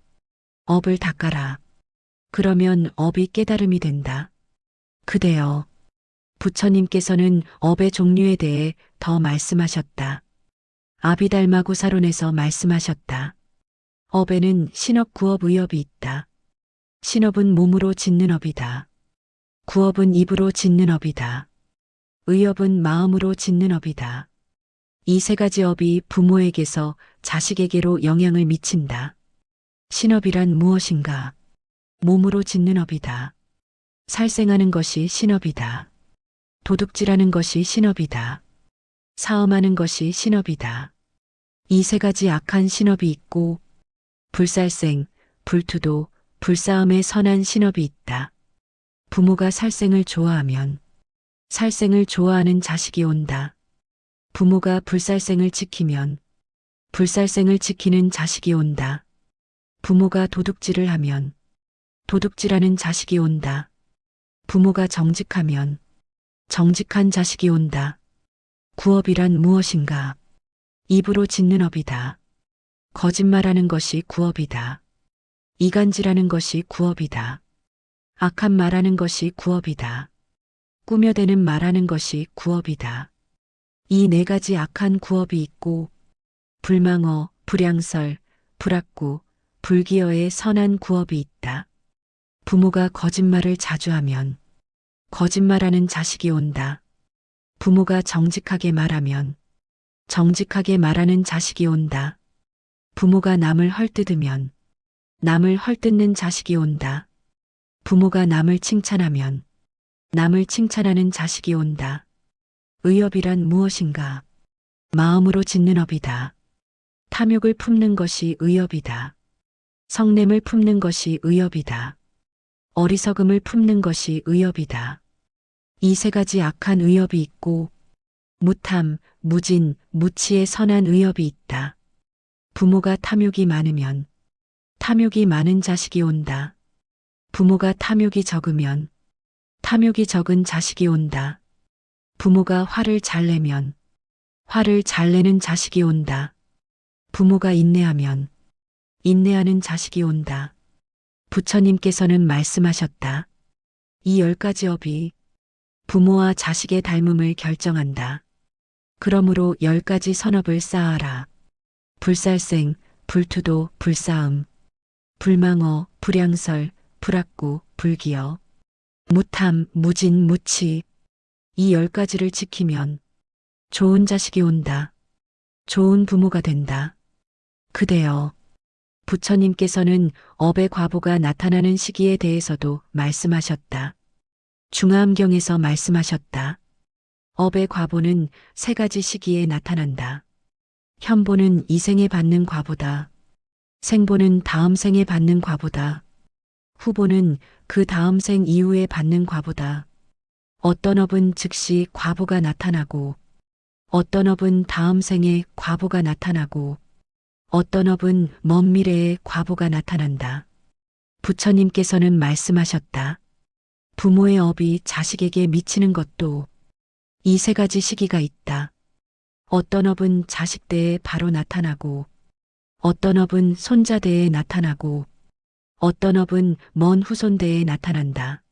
업을 닦아라. 그러면 업이 깨달음이 된다. 그대여. 부처님께서는 업의 종류에 대해 더 말씀하셨다. 아비달마구사론에서 말씀하셨다. 업에는 신업, 구업, 의업이 있다. 신업은 몸으로 짓는 업이다. 구업은 입으로 짓는 업이다. 의업은 마음으로 짓는 업이다. 이 세 가지 업이 부모에게서 자식에게로 영향을 미친다. 신업이란 무엇인가? 몸으로 짓는 업이다. 살생하는 것이 신업이다. 도둑질하는 것이 신업이다. 사음하는 것이 신업이다. 이 세 가지 악한 신업이 있고 불살생, 불투도, 불사음의 선한 신업이 있다. 부모가 살생을 좋아하면 살생을 좋아하는 자식이 온다. 부모가 불살생을 지키면 불살생을 지키는 자식이 온다. 부모가 도둑질을 하면 도둑질하는 자식이 온다. 부모가 정직하면 정직한 자식이 온다. 구업이란 무엇인가? 입으로 짓는 업이다. 거짓말하는 것이 구업이다. 이간질하는 것이 구업이다. 악한 말하는 것이 구업이다. 꾸며대는 말하는 것이 구업이다. 이 네 가지 악한 구업이 있고 불망어, 불양설, 불악구, 불기어의 선한 구업이 있다. 부모가 거짓말을 자주 하면 거짓말하는 자식이 온다. 부모가 정직하게 말하면 정직하게 말하는 자식이 온다. 부모가 남을 헐뜯으면 남을 헐뜯는 자식이 온다. 부모가 남을 칭찬하면 남을 칭찬하는 자식이 온다. 의업이란 무엇인가? 마음으로 짓는 업이다. 탐욕을 품는 것이 의업이다. 성냄을 품는 것이 의업이다. 어리석음을 품는 것이 의업이다. 이 세 가지 악한 의업이 있고 무탐, 무진, 무치의 선한 의업이 있다. 부모가 탐욕이 많으면 탐욕이 많은 자식이 온다. 부모가 탐욕이 적으면 탐욕이 적은 자식이 온다. 부모가 화를 잘 내면 화를 잘 내는 자식이 온다. 부모가 인내하면 인내하는 자식이 온다. 부처님께서는 말씀하셨다. 이 10가지 업이 부모와 자식의 닮음을 결정한다. 그러므로 10가지 선업을 쌓아라. 불살생, 불투도, 불싸움, 불망어, 불양설, 불악구, 불기어, 무탐, 무진, 무치. 이 10가지를 지키면 좋은 자식이 온다. 좋은 부모가 된다. 그대여, 부처님께서는 업의 과보가 나타나는 시기에 대해서도 말씀하셨다. 중화암경에서 말씀하셨다. 업의 과보는 3가지 시기에 나타난다. 현보는 이 생에 받는 과보다. 생보는 다음 생에 받는 과보다. 후보는 그 다음 생 이후에 받는 과보다. 어떤 업은 즉시 과보가 나타나고 어떤 업은 다음 생에 과보가 나타나고 어떤 업은 먼 미래에 과보가 나타난다. 부처님께서는 말씀하셨다. 부모의 업이 자식에게 미치는 것도 이 3가지 시기가 있다. 어떤 업은 자식 때에 바로 나타나고 어떤 업은 손자 때에 나타나고 어떤 업은 먼 후손 때에 나타난다.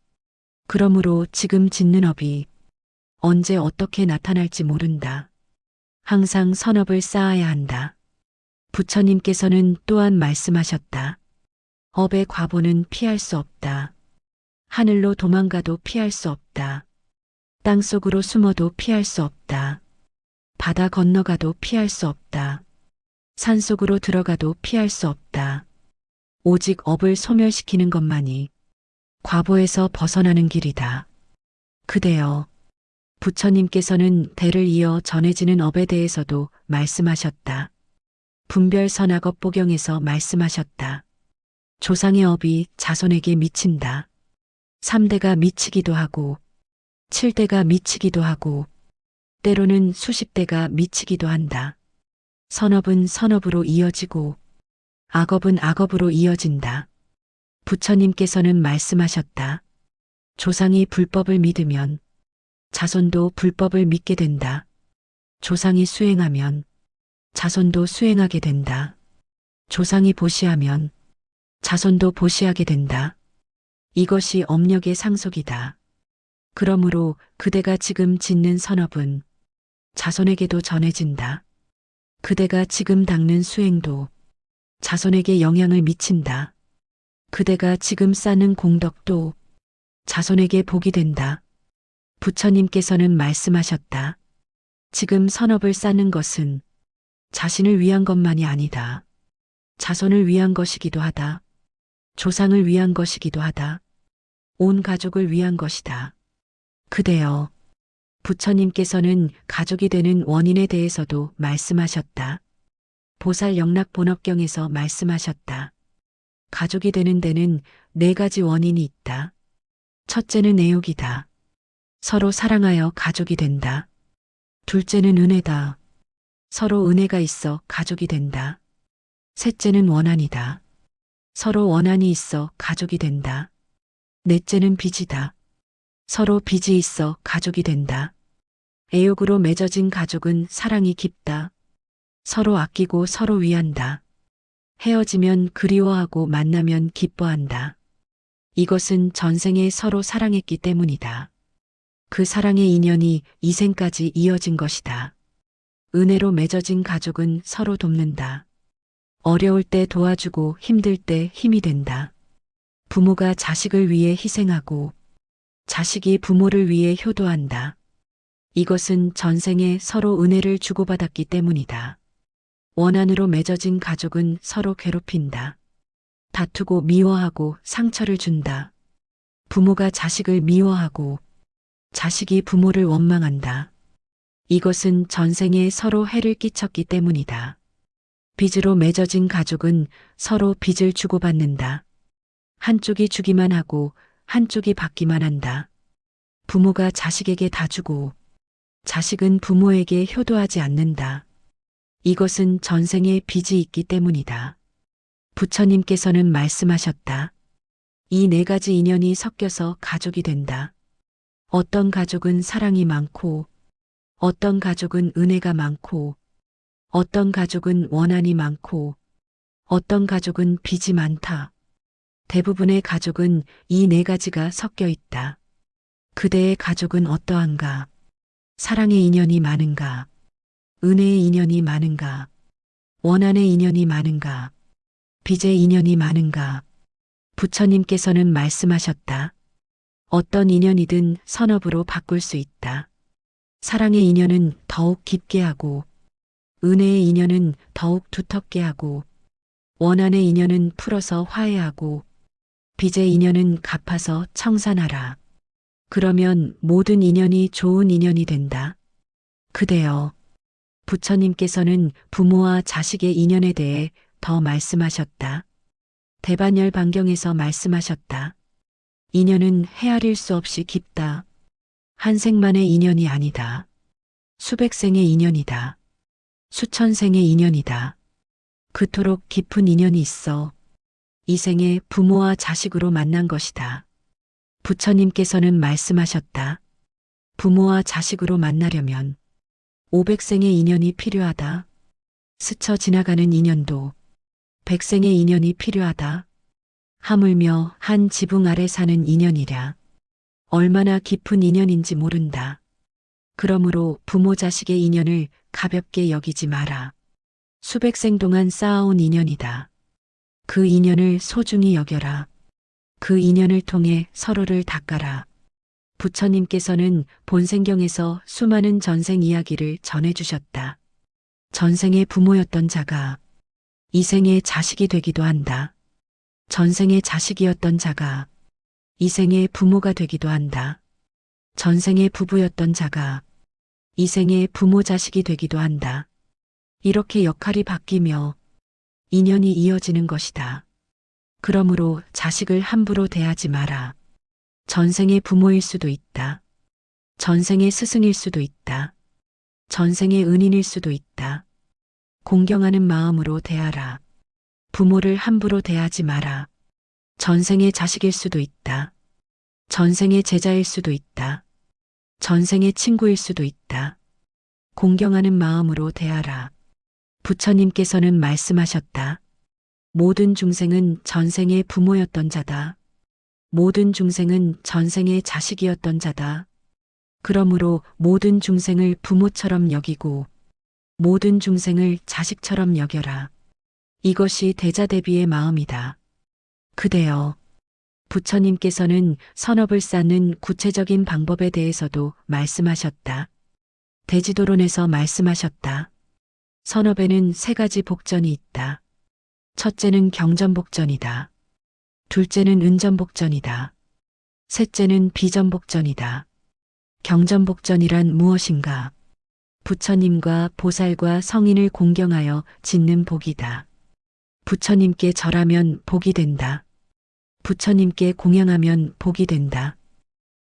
그러므로 지금 짓는 업이 언제 어떻게 나타날지 모른다. 항상 선업을 쌓아야 한다. 부처님께서는 또한 말씀하셨다. 업의 과보는 피할 수 없다. 하늘로 도망가도 피할 수 없다. 땅속으로 숨어도 피할 수 없다. 바다 건너가도 피할 수 없다. 산속으로 들어가도 피할 수 없다. 오직 업을 소멸시키는 것만이 과보에서 벗어나는 길이다. 그대여, 부처님께서는 대를 이어 전해지는 업에 대해서도 말씀하셨다. 분별선악업보경에서 말씀하셨다. 조상의 업이 자손에게 미친다. 3대가 미치기도 하고 7대가 미치기도 하고 때로는 수십 대가 미치기도 한다. 선업은 선업으로 이어지고 악업은 악업으로 이어진다. 부처님께서는 말씀하셨다. 조상이 불법을 믿으면 자손도 불법을 믿게 된다. 조상이 수행하면 자손도 수행하게 된다. 조상이 보시하면 자손도 보시하게 된다. 이것이 업력의 상속이다. 그러므로 그대가 지금 짓는 선업은 자손에게도 전해진다. 그대가 지금 닦는 수행도 자손에게 영향을 미친다. 그대가 지금 쌓는 공덕도 자손에게 복이 된다. 부처님께서는 말씀하셨다. 지금 선업을 쌓는 것은 자신을 위한 것만이 아니다. 자손을 위한 것이기도 하다. 조상을 위한 것이기도 하다. 온 가족을 위한 것이다. 그대여, 부처님께서는 가족이 되는 원인에 대해서도 말씀하셨다. 보살영락본업경에서 말씀하셨다. 가족이 되는 데는 4가지 원인이 있다. 첫째는 애욕이다. 서로 사랑하여 가족이 된다. 둘째는 은혜다. 서로 은혜가 있어 가족이 된다. 셋째는 원한이다. 서로 원한이 있어 가족이 된다. 넷째는 빚이다. 서로 빚이 있어 가족이 된다. 애욕으로 맺어진 가족은 사랑이 깊다. 서로 아끼고 서로 위한다. 헤어지면 그리워하고 만나면 기뻐한다. 이것은 전생에 서로 사랑했기 때문이다. 그 사랑의 인연이 이생까지 이어진 것이다. 은혜로 맺어진 가족은 서로 돕는다. 어려울 때 도와주고 힘들 때 힘이 된다. 부모가 자식을 위해 희생하고 자식이 부모를 위해 효도한다. 이것은 전생에 서로 은혜를 주고받았기 때문이다. 원한으로 맺어진 가족은 서로 괴롭힌다. 다투고 미워하고 상처를 준다. 부모가 자식을 미워하고 자식이 부모를 원망한다. 이것은 전생에 서로 해를 끼쳤기 때문이다. 빚으로 맺어진 가족은 서로 빚을 주고받는다. 한쪽이 주기만 하고 한쪽이 받기만 한다. 부모가 자식에게 다 주고 자식은 부모에게 효도하지 않는다. 이것은 전생에 빚이 있기 때문이다. 부처님께서는 말씀하셨다. 이 네 가지 인연이 섞여서 가족이 된다. 어떤 가족은 사랑이 많고, 어떤 가족은 은혜가 많고, 어떤 가족은 원한이 많고, 어떤 가족은 빚이 많다. 대부분의 가족은 이 네 가지가 섞여 있다. 그대의 가족은 어떠한가? 사랑의 인연이 많은가? 은혜의 인연이 많은가? 원한의 인연이 많은가? 빚의 인연이 많은가? 부처님께서는 말씀하셨다. 어떤 인연이든 선업으로 바꿀 수 있다. 사랑의 인연은 더욱 깊게 하고, 은혜의 인연은 더욱 두텁게 하고, 원한의 인연은 풀어서 화해하고, 빚의 인연은 갚아서 청산하라. 그러면 모든 인연이 좋은 인연이 된다. 그대여, 부처님께서는 부모와 자식의 인연에 대해 더 말씀하셨다. 대반열 반경에서 말씀하셨다. 인연은 헤아릴 수 없이 깊다. 한 생만의 인연이 아니다. 수백 생의 인연이다. 수천 생의 인연이다. 그토록 깊은 인연이 있어 이 생에 부모와 자식으로 만난 것이다. 부처님께서는 말씀하셨다. 부모와 자식으로 만나려면 500생의 인연이 필요하다. 스쳐 지나가는 인연도 100생의 인연이 필요하다. 하물며 한 지붕 아래 사는 인연이랴. 얼마나 깊은 인연인지 모른다. 그러므로 부모 자식의 인연을 가볍게 여기지 마라. 수백 생 동안 쌓아온 인연이다. 그 인연을 소중히 여겨라. 그 인연을 통해 서로를 닦아라. 부처님께서는 본생경에서 수많은 전생 이야기를 전해주셨다. 전생의 부모였던 자가 이 생의 자식이 되기도 한다. 전생의 자식이었던 자가 이 생의 부모가 되기도 한다. 전생의 부부였던 자가 이 생의 부모 자식이 되기도 한다. 이렇게 역할이 바뀌며 인연이 이어지는 것이다. 그러므로 자식을 함부로 대하지 마라. 전생의 부모일 수도 있다. 전생의 스승일 수도 있다. 전생의 은인일 수도 있다. 공경하는 마음으로 대하라. 부모를 함부로 대하지 마라. 전생의 자식일 수도 있다. 전생의 제자일 수도 있다. 전생의 친구일 수도 있다. 공경하는 마음으로 대하라. 부처님께서는 말씀하셨다. 모든 중생은 전생의 부모였던 자다. 모든 중생은 전생의 자식이었던 자다. 그러므로 모든 중생을 부모처럼 여기고 모든 중생을 자식처럼 여겨라. 이것이 대자대비의 마음이다. 그대여, 부처님께서는 선업을 쌓는 구체적인 방법에 대해서도 말씀하셨다. 대지도론에서 말씀하셨다. 선업에는 세 가지 복전이 있다. 첫째는 경전복전이다. 둘째는 은전복전이다. 셋째는 비전복전이다. 경전복전이란 무엇인가? 부처님과 보살과 성인을 공경하여 짓는 복이다. 부처님께 절하면 복이 된다. 부처님께 공양하면 복이 된다.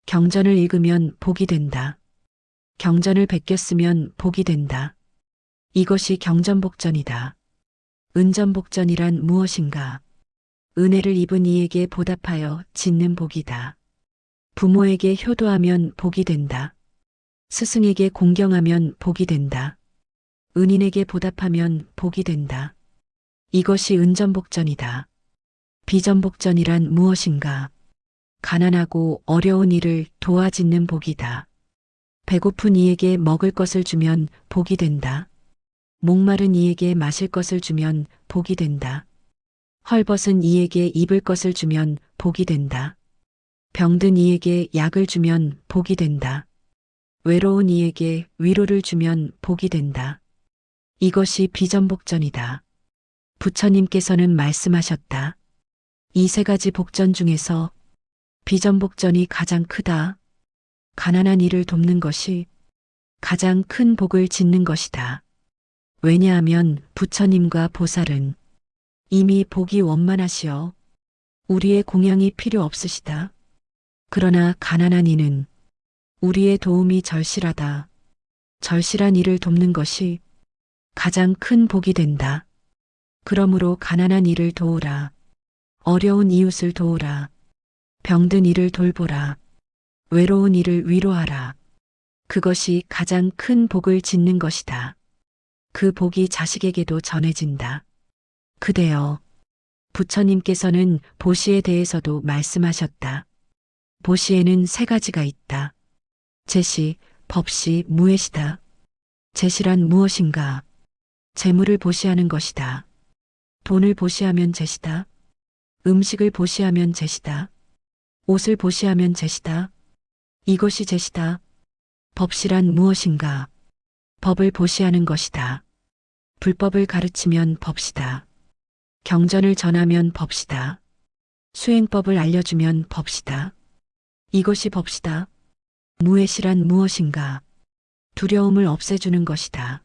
경전을 읽으면 복이 된다. 경전을 베꼈으면 복이 된다. 이것이 경전복전이다. 은전복전이란 무엇인가? 은혜를 입은 이에게 보답하여 짓는 복이다. 부모에게 효도하면 복이 된다. 스승에게 공경하면 복이 된다. 은인에게 보답하면 복이 된다. 이것이 은전복전이다. 비전복전이란 무엇인가? 가난하고 어려운 이를 도와짓는 복이다. 배고픈 이에게 먹을 것을 주면 복이 된다. 목마른 이에게 마실 것을 주면 복이 된다. 헐벗은 이에게 입을 것을 주면 복이 된다. 병든 이에게 약을 주면 복이 된다. 외로운 이에게 위로를 주면 복이 된다. 이것이 비전복전이다. 부처님께서는 말씀하셨다. 이 세 가지 복전 중에서 비전복전이 가장 크다. 가난한 이를 돕는 것이 가장 큰 복을 짓는 것이다. 왜냐하면 부처님과 보살은 이미 복이 원만하시어 우리의 공양이 필요 없으시다. 그러나 가난한 이는 우리의 도움이 절실하다. 절실한 이를 돕는 것이 가장 큰 복이 된다. 그러므로 가난한 이를 도우라. 어려운 이웃을 도우라. 병든 이를 돌보라. 외로운 이를 위로하라. 그것이 가장 큰 복을 짓는 것이다. 그 복이 자식에게도 전해진다. 그대여, 부처님께서는 보시에 대해서도 말씀하셨다. 보시에는 세 가지가 있다. 재시, 법시, 무예시다. 재시란 무엇인가? 재물을 보시하는 것이다. 돈을 보시하면 재시다. 음식을 보시하면 재시다. 옷을 보시하면 재시다. 이것이 재시다. 법시란 무엇인가? 법을 보시하는 것이다. 불법을 가르치면 법시다. 경전을 전하면 법시다. 수행법을 알려주면 법시다. 이것이 법시다. 무예시란 무엇인가? 두려움을 없애주는 것이다.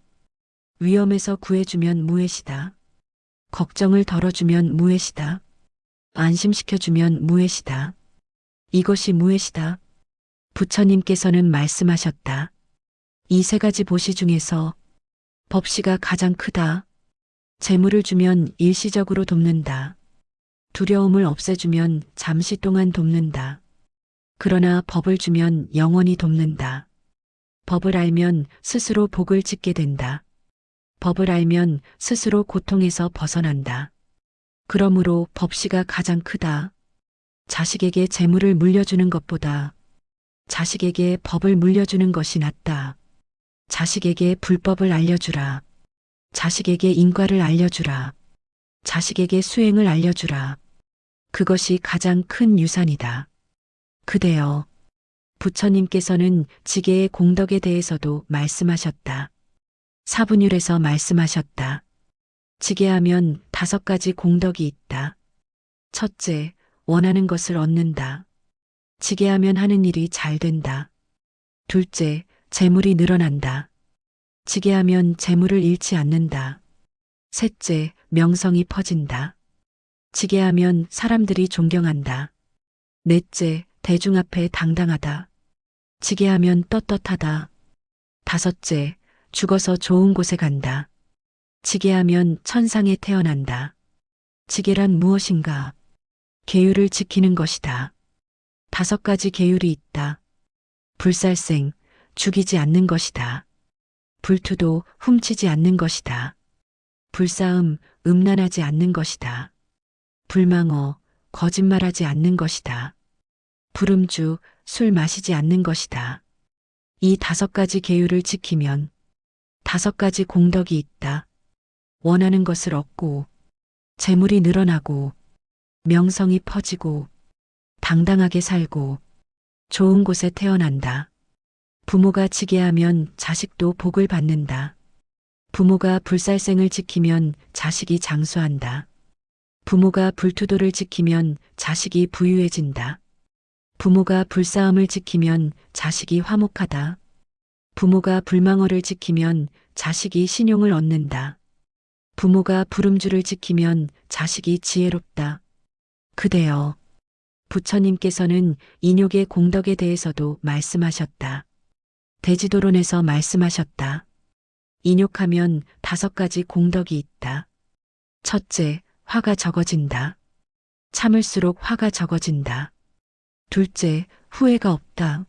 위험에서 구해주면 무예시다. 걱정을 덜어주면 무예시다. 안심시켜주면 무예시다. 이것이 무예시다. 부처님께서는 말씀하셨다. 이 세 가지 보시 중에서 법시가 가장 크다. 재물을 주면 일시적으로 돕는다. 두려움을 없애주면 잠시 동안 돕는다. 그러나 법을 주면 영원히 돕는다. 법을 알면 스스로 복을 짓게 된다. 법을 알면 스스로 고통에서 벗어난다. 그러므로 법시가 가장 크다. 자식에게 재물을 물려주는 것보다 자식에게 법을 물려주는 것이 낫다. 자식에게 불법을 알려주라. 자식에게 인과를 알려주라. 자식에게 수행을 알려주라. 그것이 가장 큰 유산이다. 그대여, 부처님께서는 지게의 공덕에 대해서도 말씀하셨다. 사분율에서 말씀하셨다. 지게하면 5가지 공덕이 있다. 첫째, 원하는 것을 얻는다. 지게하면 하는 일이 잘 된다. 둘째, 재물이 늘어난다. 지게하면 재물을 잃지 않는다. 셋째, 명성이 퍼진다. 지게하면 사람들이 존경한다. 넷째, 대중 앞에 당당하다. 지게하면 떳떳하다. 다섯째, 죽어서 좋은 곳에 간다. 지게하면 천상에 태어난다. 지게란 무엇인가? 계율을 지키는 것이다. 5가지 계율이 있다. 불살생, 죽이지 않는 것이다. 불투도, 훔치지 않는 것이다. 불싸움, 음란하지 않는 것이다. 불망어, 거짓말하지 않는 것이다. 불음주, 술 마시지 않는 것이다. 이 5가지 계율을 지키면 5가지 공덕이 있다. 원하는 것을 얻고, 재물이 늘어나고, 명성이 퍼지고, 당당하게 살고, 좋은 곳에 태어난다. 부모가 지게하면 자식도 복을 받는다. 부모가 불살생을 지키면 자식이 장수한다. 부모가 불투도를 지키면 자식이 부유해진다. 부모가 불싸움을 지키면 자식이 화목하다. 부모가 불망어를 지키면 자식이 신용을 얻는다. 부모가 불음주를 지키면 자식이 지혜롭다. 그대여, 부처님께서는 인욕의 공덕에 대해서도 말씀하셨다. 대지도론에서 말씀하셨다. 인욕하면 5가지 공덕이 있다. 첫째, 화가 적어진다. 참을수록 화가 적어진다. 둘째, 후회가 없다.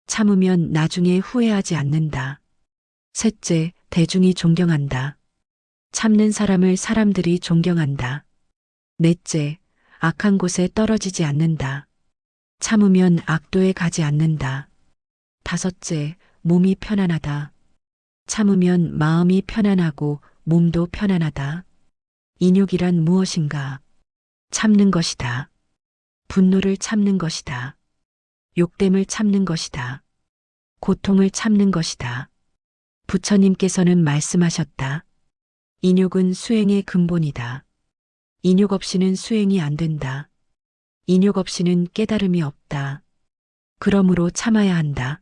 참으면 나중에 후회하지 않는다. 셋째, 대중이 존경한다. 참는 사람을 사람들이 존경한다. 넷째, 악한 곳에 떨어지지 않는다. 참으면 악도에 가지 않는다. 다섯째, 몸이 편안하다. 참으면 마음이 편안하고 몸도 편안하다. 인욕이란 무엇인가? 참는 것이다. 분노를 참는 것이다. 욕됨을 참는 것이다. 고통을 참는 것이다. 부처님께서는 말씀하셨다. 인욕은 수행의 근본이다. 인욕 없이는 수행이 안 된다. 인욕 없이는 깨달음이 없다. 그러므로 참아야 한다.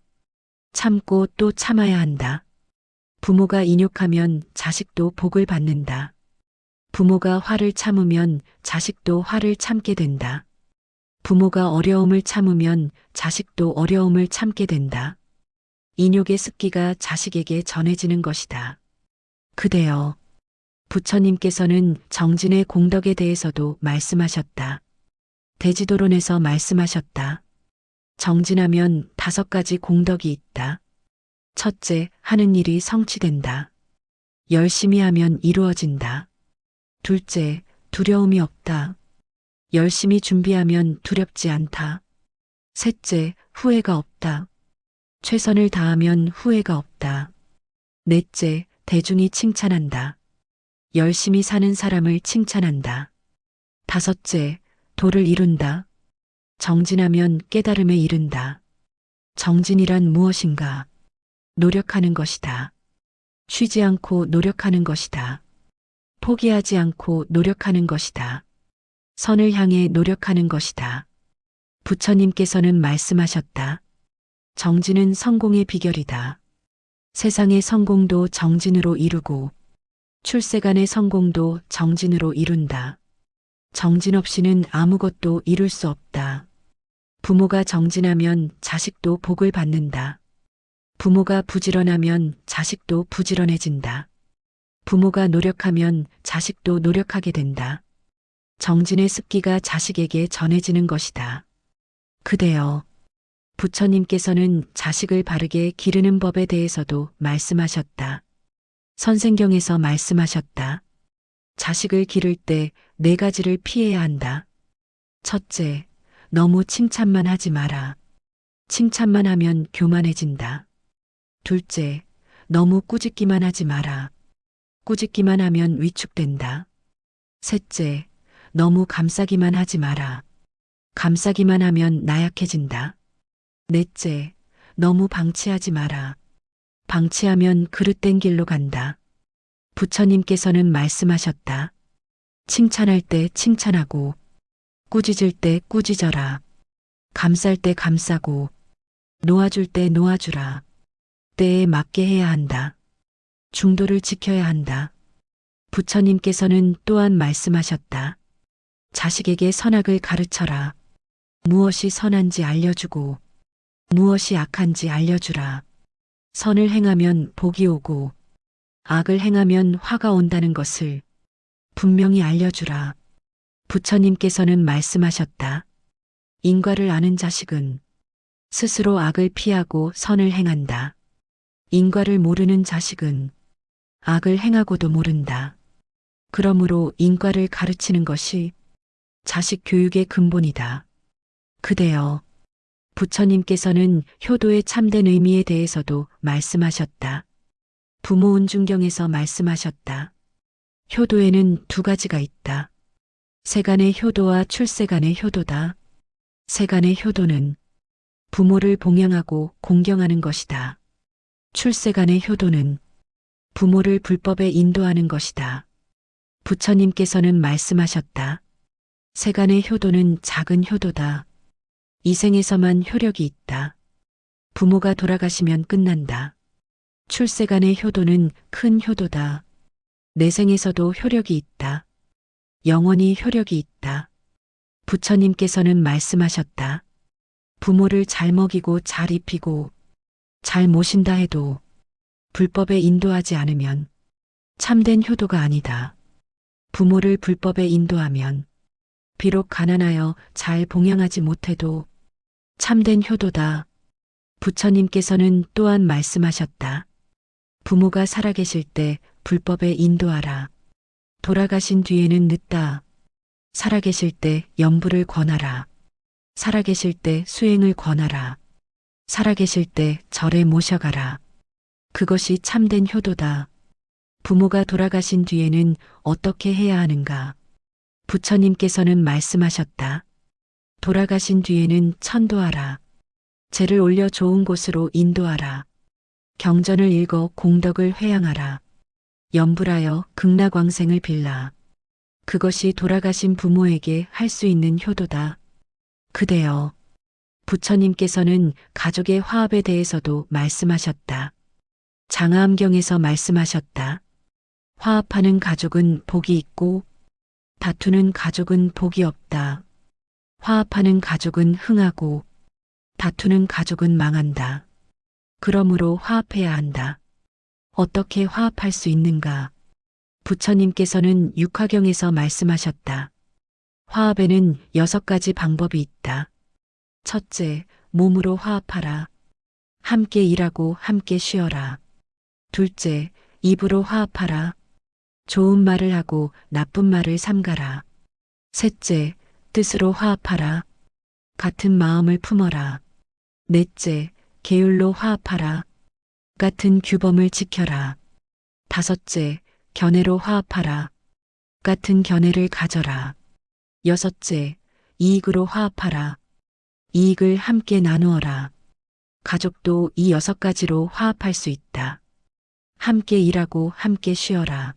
참고 또 참아야 한다. 부모가 인욕하면 자식도 복을 받는다. 부모가 화를 참으면 자식도 화를 참게 된다. 부모가 어려움을 참으면 자식도 어려움을 참게 된다. 인욕의 습기가 자식에게 전해지는 것이다. 그대여, 부처님께서는 정진의 공덕에 대해서도 말씀하셨다. 대지도론에서 말씀하셨다. 정진하면 5가지 공덕이 있다. 첫째, 하는 일이 성취된다. 열심히 하면 이루어진다. 둘째, 두려움이 없다. 열심히 준비하면 두렵지 않다. 셋째, 후회가 없다. 최선을 다하면 후회가 없다. 넷째, 대중이 칭찬한다. 열심히 사는 사람을 칭찬한다. 다섯째, 도를 이룬다. 정진하면 깨달음에 이른다. 정진이란 무엇인가? 노력하는 것이다. 쉬지 않고 노력하는 것이다. 포기하지 않고 노력하는 것이다. 선을 향해 노력하는 것이다. 부처님께서는 말씀하셨다. 정진은 성공의 비결이다. 세상의 성공도 정진으로 이루고 출세간의 성공도 정진으로 이룬다. 정진 없이는 아무것도 이룰 수 없다. 부모가 정진하면 자식도 복을 받는다. 부모가 부지런하면 자식도 부지런해진다. 부모가 노력하면 자식도 노력하게 된다. 정진의 습기가 자식에게 전해지는 것이다. 그대여, 부처님께서는 자식을 바르게 기르는 법에 대해서도 말씀하셨다. 선생경에서 말씀하셨다. 자식을 기를 때 4가지를 피해야 한다. 첫째, 너무 칭찬만 하지 마라. 칭찬만 하면 교만해진다. 둘째, 너무 꾸짖기만 하지 마라. 꾸짖기만 하면 위축된다. 셋째, 너무 감싸기만 하지 마라. 감싸기만 하면 나약해진다. 넷째, 너무 방치하지 마라. 방치하면 그릇된 길로 간다. 부처님께서는 말씀하셨다. 칭찬할 때 칭찬하고, 꾸짖을 때 꾸짖어라. 감쌀 때 감싸고, 놓아줄 때 놓아주라. 때에 맞게 해야 한다. 중도를 지켜야 한다. 부처님께서는 또한 말씀하셨다. 자식에게 선악을 가르쳐라. 무엇이 선한지 알려주고, 무엇이 악한지 알려주라. 선을 행하면 복이 오고, 악을 행하면 화가 온다는 것을 분명히 알려주라. 부처님께서는 말씀하셨다. 인과를 아는 자식은 스스로 악을 피하고 선을 행한다. 인과를 모르는 자식은 악을 행하고도 모른다. 그러므로 인과를 가르치는 것이 자식 교육의 근본이다. 그대여, 부처님께서는 효도의 참된 의미에 대해서도 말씀하셨다. 부모운중경에서 말씀하셨다. 효도에는 2가지가 있다. 세간의 효도와 출세간의 효도다. 세간의 효도는 부모를 봉양하고 공경하는 것이다. 출세간의 효도는 부모를 불법에 인도하는 것이다. 부처님께서는 말씀하셨다. 세간의 효도는 작은 효도다. 이 생에서만 효력이 있다. 부모가 돌아가시면 끝난다. 출세간의 효도는 큰 효도다. 내 생에서도 효력이 있다. 영원히 효력이 있다. 부처님께서는 말씀하셨다. 부모를 잘 먹이고 잘 입히고 잘 모신다 해도 불법에 인도하지 않으면 참된 효도가 아니다. 부모를 불법에 인도하면 비록 가난하여 잘 봉양하지 못해도 참된 효도다. 부처님께서는 또한 말씀하셨다. 부모가 살아계실 때 불법에 인도하라. 돌아가신 뒤에는 늦다. 살아계실 때 염불을 권하라. 살아계실 때 수행을 권하라. 살아계실 때 절에 모셔가라. 그것이 참된 효도다. 부모가 돌아가신 뒤에는 어떻게 해야 하는가? 부처님께서는 말씀하셨다. 돌아가신 뒤에는 천도하라. 제를 올려 좋은 곳으로 인도하라. 경전을 읽어 공덕을 회양하라. 염불하여 극락왕생을 빌라. 그것이 돌아가신 부모에게 할 수 있는 효도다. 그대여. 부처님께서는 가족의 화합에 대해서도 말씀하셨다. 장하암경에서 말씀하셨다. 화합하는 가족은 복이 있고 다투는 가족은 복이 없다. 화합하는 가족은 흥하고 다투는 가족은 망한다. 그러므로 화합해야 한다. 어떻게 화합할 수 있는가? 부처님께서는 육화경에서 말씀하셨다. 화합에는 6가지 방법이 있다. 첫째, 몸으로 화합하라. 함께 일하고 함께 쉬어라. 둘째, 입으로 화합하라. 좋은 말을 하고 나쁜 말을 삼가라. 셋째, 뜻으로 화합하라. 같은 마음을 품어라. 넷째, 계율로 화합하라. 같은 규범을 지켜라. 다섯째, 견해로 화합하라. 같은 견해를 가져라. 여섯째, 이익으로 화합하라. 이익을 함께 나누어라. 가족도 이 6가지로 화합할 수 있다. 함께 일하고 함께 쉬어라.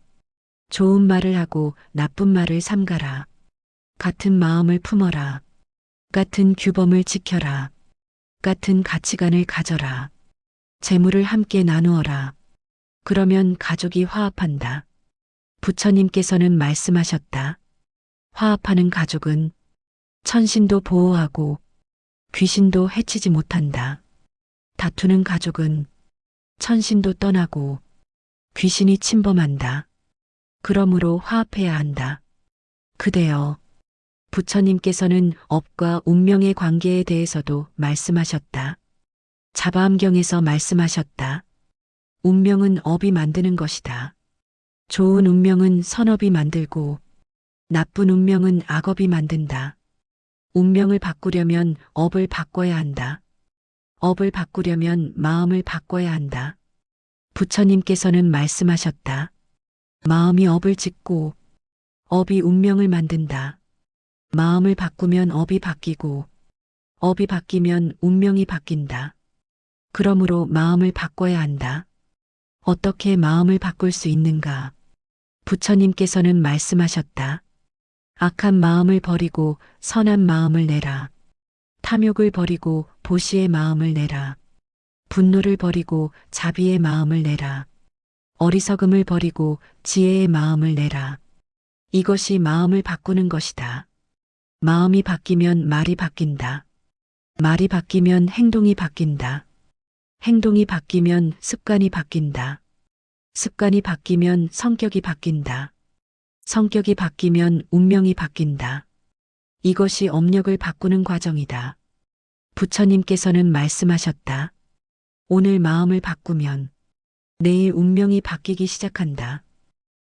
좋은 말을 하고 나쁜 말을 삼가라. 같은 마음을 품어라. 같은 규범을 지켜라. 같은 가치관을 가져라. 재물을 함께 나누어라. 그러면 가족이 화합한다. 부처님께서는 말씀하셨다. 화합하는 가족은 천신도 보호하고 귀신도 해치지 못한다. 다투는 가족은 천신도 떠나고 귀신이 침범한다. 그러므로 화합해야 한다. 그대여. 부처님께서는 업과 운명의 관계에 대해서도 말씀하셨다. 자바암경에서 말씀하셨다. 운명은 업이 만드는 것이다. 좋은 운명은 선업이 만들고 나쁜 운명은 악업이 만든다. 운명을 바꾸려면 업을 바꿔야 한다. 업을 바꾸려면 마음을 바꿔야 한다. 부처님께서는 말씀하셨다. 마음이 업을 짓고 업이 운명을 만든다. 마음을 바꾸면 업이 바뀌고 업이 바뀌면 운명이 바뀐다. 그러므로 마음을 바꿔야 한다. 어떻게 마음을 바꿀 수 있는가? 부처님께서는 말씀하셨다. 악한 마음을 버리고 선한 마음을 내라. 탐욕을 버리고 보시의 마음을 내라. 분노를 버리고 자비의 마음을 내라. 어리석음을 버리고 지혜의 마음을 내라. 이것이 마음을 바꾸는 것이다. 마음이 바뀌면 말이 바뀐다. 말이 바뀌면 행동이 바뀐다. 행동이 바뀌면 습관이 바뀐다. 습관이 바뀌면 성격이 바뀐다. 성격이 바뀌면 운명이 바뀐다. 이것이 업력을 바꾸는 과정이다. 부처님께서는 말씀하셨다. 오늘 마음을 바꾸면 내일 운명이 바뀌기 시작한다.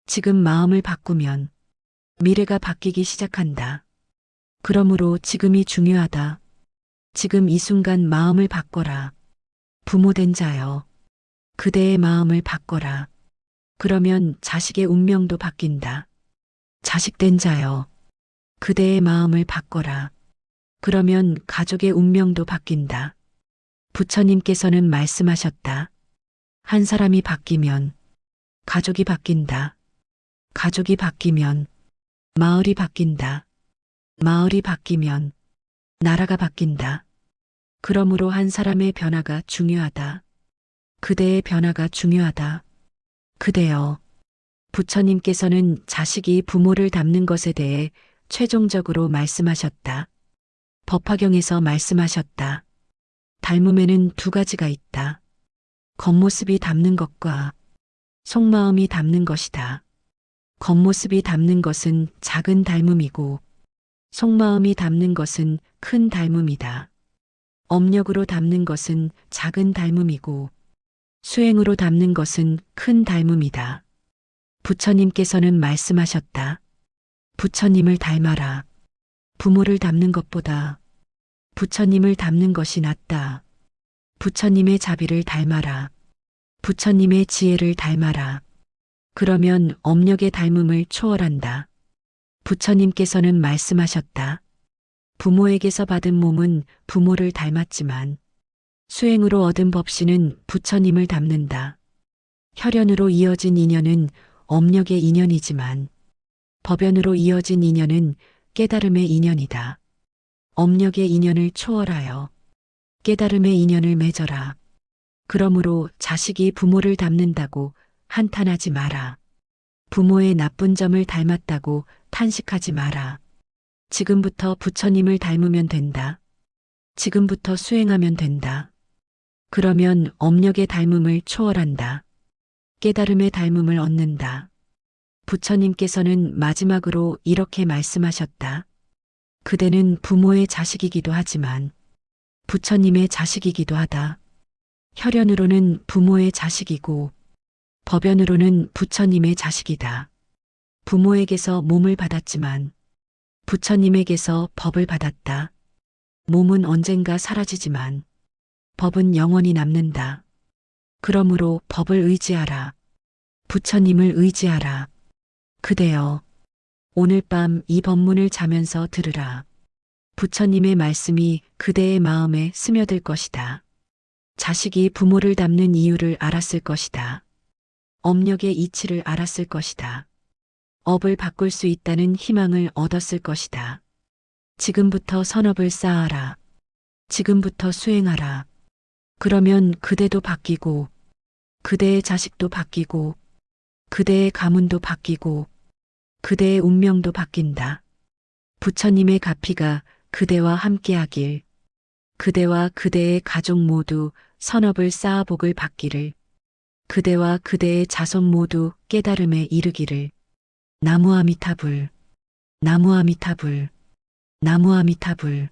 지금 마음을 바꾸면 미래가 바뀌기 시작한다. 그러므로 지금이 중요하다. 지금 이 순간 마음을 바꿔라. 부모된 자여, 그대의 마음을 바꿔라. 그러면 자식의 운명도 바뀐다. 자식된 자여, 그대의 마음을 바꿔라. 그러면 가족의 운명도 바뀐다. 부처님께서는 말씀하셨다. 한 사람이 바뀌면 가족이 바뀐다. 가족이 바뀌면 마을이 바뀐다. 마을이 바뀌면 나라가 바뀐다. 그러므로 한 사람의 변화가 중요하다. 그대의 변화가 중요하다. 그대여. 부처님께서는 자식이 부모를 닮는 것에 대해 최종적으로 말씀하셨다. 법화경에서 말씀하셨다. 닮음에는 두 가지가 있다. 겉모습이 닮는 것과 속마음이 닮는 것이다. 겉모습이 닮는 것은 작은 닮음이고 속마음이 닮는 것은 큰 닮음이다. 업력으로 닮는 것은 작은 닮음이고 수행으로 닮는 것은 큰 닮음이다. 부처님께서는 말씀하셨다. 부처님을 닮아라. 부모를 닮는 것보다 부처님을 닮는 것이 낫다. 부처님의 자비를 닮아라. 부처님의 지혜를 닮아라. 그러면 업력의 닮음을 초월한다. 부처님께서는 말씀하셨다. 부모에게서 받은 몸은 부모를 닮았지만 수행으로 얻은 법신은 부처님을 닮는다. 혈연으로 이어진 인연은 업력의 인연이지만 법연으로 이어진 인연은 깨달음의 인연이다. 업력의 인연을 초월하여 깨달음의 인연을 맺어라. 그러므로 자식이 부모를 닮는다고 한탄하지 마라. 부모의 나쁜 점을 닮았다고 탄식하지 마라. 지금부터 부처님을 닮으면 된다. 지금부터 수행하면 된다. 그러면 업력의 닮음을 초월한다. 깨달음의 닮음을 얻는다. 부처님께서는 마지막으로 이렇게 말씀하셨다. 그대는 부모의 자식이기도 하지만 부처님의 자식이기도 하다. 혈연으로는 부모의 자식이고 법연으로는 부처님의 자식이다. 부모에게서 몸을 받았지만 부처님에게서 법을 받았다. 몸은 언젠가 사라지지만 법은 영원히 남는다. 그러므로 법을 의지하라. 부처님을 의지하라. 그대여, 오늘 밤 이 법문을 자면서 들으라. 부처님의 말씀이 그대의 마음에 스며들 것이다. 자식이 부모를 닮는 이유를 알았을 것이다. 업력의 이치를 알았을 것이다. 업을 바꿀 수 있다는 희망을 얻었을 것이다. 지금부터 선업을 쌓아라. 지금부터 수행하라. 그러면 그대도 바뀌고 그대의 자식도 바뀌고 그대의 가문도 바뀌고 그대의 운명도 바뀐다. 부처님의 가피가 그대와 함께하길, 그대와 그대의 가족 모두 선업을 쌓아 복을 받기를, 그대와 그대의 자손 모두 깨달음에 이르기를. 나무 아미타불, 나무 아미타불, 나무 아미타불.